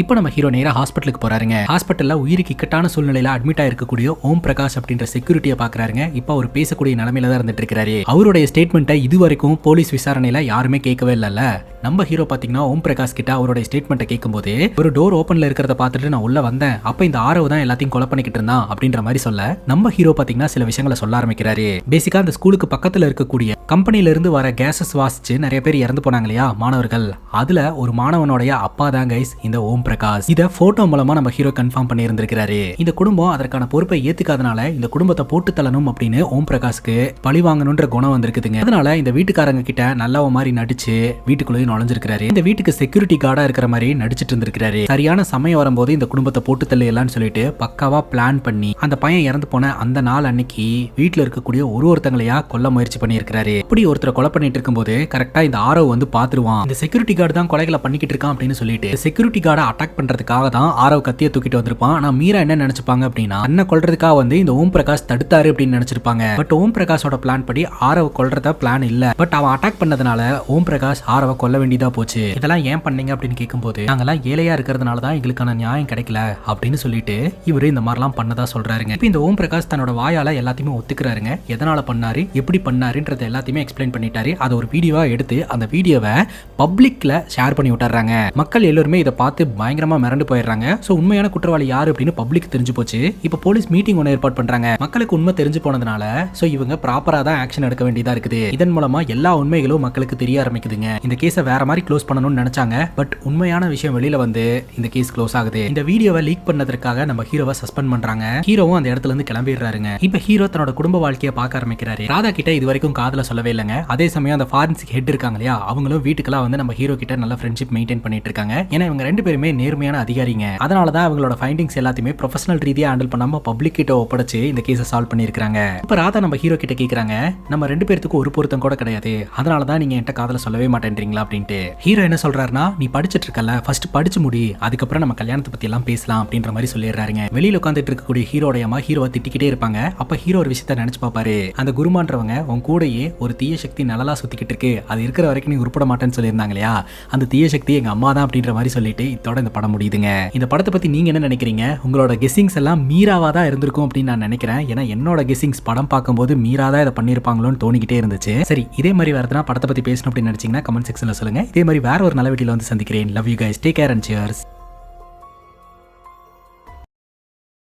இப்போ நம்ம ஹீரோ நேரா ஹாஸ்பிட்டலுக்கு போறாருங்க. ஹாஸ்பிட்டல்ல உயிருக்கு இக்கட்டான சூழ்நிலையில அட்மிட் ஆயிருக்கக்கூடிய ஓம் பிரகாஷ் அப்படின்ற செக்யூரிட்டியை பாக்குறாருங்க. இப்போ அவர் பேசக்கூடிய நிலைமையில தான் இருந்துட்டு இருக்காரு. அவருடைய ஸ்டேட்மெண்ட்டை இதுவரைக்கும் போலீஸ் விசாரணையில யாருமே கேட்கவே இல்லைல்ல. நம்ம ஹீரோ பாத்தீங்கன்னா ஓம் பிரகாஷ் கிட்ட அவருடைய ஸ்டேட்மெண்ட்டை கேட்கும்போது, ஒரு டோர் ஓப்பன்ல இருக்கிறத பார்த்துட்டு நான் உள்ள வந்தேன், அப்ப இந்த ஆரவு தான் எல்லாத்தையும் கொலை பண்ணிக்கிட்டு இருந்தான் அப்படின்ற மாதிரி சொல்ல நம்ம ஹீரோ பாத்தீங்கன்னா சில விஷயங்களை சொல்ல ஆரம்பிக்கிறாரு. பேசிக்கா அந்த ஸ்கூலுக்கு பக்கத்துல இருக்கக்கூடிய கம்பெனில இருந்து வர கேஸஸ் வாசிச்சு நிறைய பேர் இறந்து போனாங்க இல்லையா மாணவர்கள், அதுல ஒரு மாணவனுடைய அப்பா தான் கைஸ் இந்த ஓம் பிரகாஷ். இத போட்டோ மூலமா நம்ம ஹீரோ கன்ஃபார்ம் பண்ணி இருந்திருக்காரு. இந்த குடும்பம் அதற்கான பொறுப்பை ஏத்துக்காதனால இந்த குடும்பத்தை போட்டு தள்ளணும் அப்படின்னு ஓம் பிரகாஷ்க்கு பழி வாங்கணும்ன்ற குணம் வந்திருக்குதுங்க. அதனால இந்த வீட்டுக்காரங்க கிட்ட நல்லவ மாதிரி நடிச்சு வீட்டுக்குள்ளேயும் நுழைஞ்சிருக்காரு. இருந்திருக்காரு. இந்த வீட்டுக்கு செக்யூரிட்டி கார்டா இருக்கிற மாதிரி நடிச்சிட்டு இருந்திருக்காரு. சரியான சமயம் வரும்போது இந்த குடும்பத்தை போட்டு தள்ளிடலாம்னு சொல்லிட்டு பக்காவா பிளான் பண்ணி அந்த பையன் இறந்து போன அந்த நாள் அன்னைக்கு வீட்டுல இருக்கக்கூடிய ஒருத்தங்களையா கொல்ல முயற்சி பண்ணியிருக்காரு. இப்படி ஒருத்தரை கொலை பண்ணிட்டு இருக்கும்போது கரெக்டா இந்த ஆரவ் வந்து பாத்துருவான். இந்த செக்யூரிட்டி கார்டு தான் கொலைகளை பண்ணிக்கிட்டு இருக்கான் அப்படின்னு சொல்லிட்டு செக்யூரிட்டி கார்டை அட்டாக் பண்றதுக்காக தான் ஆரவ் கத்தியை தூக்கிட்டு வந்திருப்பான். ஆனா மீரா என்ன நினைச்சுப்பாங்க அப்படின்னா அண்ணன் கொல்றதுக்காக வந்து இந்த ஓம் பிரகாஷ் தடுத்தாரு அப்படின்னு நினைச்சிருப்பாங்க. பட் ஓம் பிரகாஷோட பிளான் படி ஆரவ் கொல்றத பிளான் இல்ல. பட் அவன் அட்டாக் பண்ணதுனால ஓம் பிரகாஷ் ஆரவ கொல்ல வேண்டியதா போச்சு. இதெல்லாம் ஏன் பண்ணீங்க அப்படின்னு கேட்கும்போது நாங்கெல்லாம் ஏழையா இருக்கிறதுனால தான் எங்களுக்கான நியாயம் கிடைக்கல அப்படின்னு சொல்லிட்டு இவரு இந்த மாதிரிலாம் பண்ணதா சொல்றாருங்க. இப்போ இந்த ஓம் பிரகாஷ் தன்னோட வாயால எல்லாத்தையுமே ஒத்துக்கிறாருங்க. எதனால பண்ணாரு, எப்படி பண்ணாருன்றது எல்லாத்தையுமே எக்ஸ்பிளைன் பண்ணிட்டாரு. அதை ஒரு வீடியோவா எடுத்து அந்த வீடியோவை பப்ளிக்ல ஷேர் பண்ணி விட்டுறாங்க. மக்கள் எல்லாருமே இதை பார்த்து பயங்கரமா மிரண்டு போயிடுறாங்க. சோ உண்மையான குற்றவாளி யாரு அப்படின்னு பப்ளிக் தெரிஞ்சு போச்சு. இப்போ போலீஸ் மீட்டிங் ஒன்று ஏற்பாடு பண்றாங்க. மக்களுக்கு உண்மை தெரிஞ்சு போனதுனால சோ இவங்க ப்ராப்பரா தான் ஆக்ஷன் எடுக்க வேண்டியதா இருக்குது. இதன் மூலமா எல்லா உண்மைகளும் மக்களுக்கு தெரிய ஆரம்பிக்குதுங்க. இந்த கேஸை வேற மாதிரி க்ளோஸ் பண்ணணும்னு நினைச்சாங்க. பட் உண்மையான விஷயம் வெளியில வந்து இந்த கேஸ் க்ளோஸ் ஆகுது. இந்த வீடியோவை லீக் பண்ணதுக்காக நம்ம ஹீரோவை சஸ்பெண்ட் பண்றாங்க. ஹீரோவும் அந்த இடத்துல இருந்து கிளம்பிடுறாருங்க. இப்ப ஹீரோ தன்னோட குடும்ப வாழ்க்கையை பார்க்க ஆரம்பிக்கிறாரு. ராதா கிட்ட இது வரைக்கும் காதல சொல்லவே இல்லைங்க. அதே சமயம் அந்த ஃபாரன்சிக் ஹெட் இருக்காங்க இல்லையா, அவங்களும் வீட்டுக்கெல்லாம் வந்து நம்ம ஹீரோ கிட்ட நல்ல ஃப்ரெண்ட்ஷிப் மெயின்டைன் பண்ணிட்டு இருக்காங்க. ஏன்னா இவங்க ரெண்டு பேருமே நேர்மையான அதிகாரிங்க. அதனாலதான் அவங்களோட ஃபைண்டிங்ஸ் எல்லாத்தையுமே ப்ரொஃபஷனல் ரீதியா ஹேண்டில் பண்ணாம பப்ளிக் கிட்ட ஒப்படைச்சு இந்த கேஸை சால்வ் பண்ணிருக்காங்க. இப்ப ராதா நம்ம ஹீரோ கிட்ட கேக்குறாங்க, நம்ம ரெண்டு பேருக்கு ஒரு பொருத்தம் கூட கிடையாது, அதனாலதான் நீங்க என்கிட்ட காதல சொல்லவே மாட்டேன்றீங்களா அப்படின்ட்டு. ஹீரோ என்ன சொல்றாருன்னா, நீ படிச்சிட்டு இருக்கல, ஃபர்ஸ்ட் படிச்சு முடி, அதுக்கப்புறம் நம்ம கல்யாணத்தை பத்தி எல்லாம் பேசலாம் அப்படின்ற மாதிரி சொல்லிடுறாருங்க. வெளியில உட்காந்துட்டு இருக்கக்கூடிய ஹீரோடைய அம்மா ஹீரோவை திட்டிக்கிட்டே இருப்பாங்க. அப்ப ஹீரோ ஒரு விஷயத்த நினைச்சு பாப்பாரு. அந்த குருமான்றவங்க உன் கூடயே ஒரு தீய சக்தி நலலா சுத்திக்கிட்டு இருக்கு, அது இருக்கிற வரைக்கும் நீ உருப்பட மாட்டேன்னு சொல்லியிருந்தாங்க இல்லையா, அந்த தீய சக்தி எங்க அம்மா தான் அப்படின்ற மாதிரி சொல்லிட்டு இதோட இந்த படம் முடியுதுங்க. இந்த படத்தை பத்தி நீங்க என்ன நினைக்கிறீங்க? உங்களோட கெஸ்ஸிங்ஸ் எல்லாம் மீராவா தான் இருந்திருக்கும் அப்படின்னு நான் நினைக்கிறேன். ஏன்னா என்னோட கெஸ்ஸிங்ஸ் படம் பார்க்கும்போது மீரா தான் இதை பண்ணிருப்பாங்களோன்னு தோணிக்கிட்டே இருந்துச்சு. சரி, இதே மாதிரி வரதுனா படத்தை பத்தி பேசணும் அப்படின்னு நினைச்சீங்கன்னா கமெண்ட் செக்ஷன்ல சொல்லுங்க. இதே மாதிரி வேற ஒரு நல்ல வீடியோல வந்து சந்திக்கிறேன். Love you guys, take care and cheers.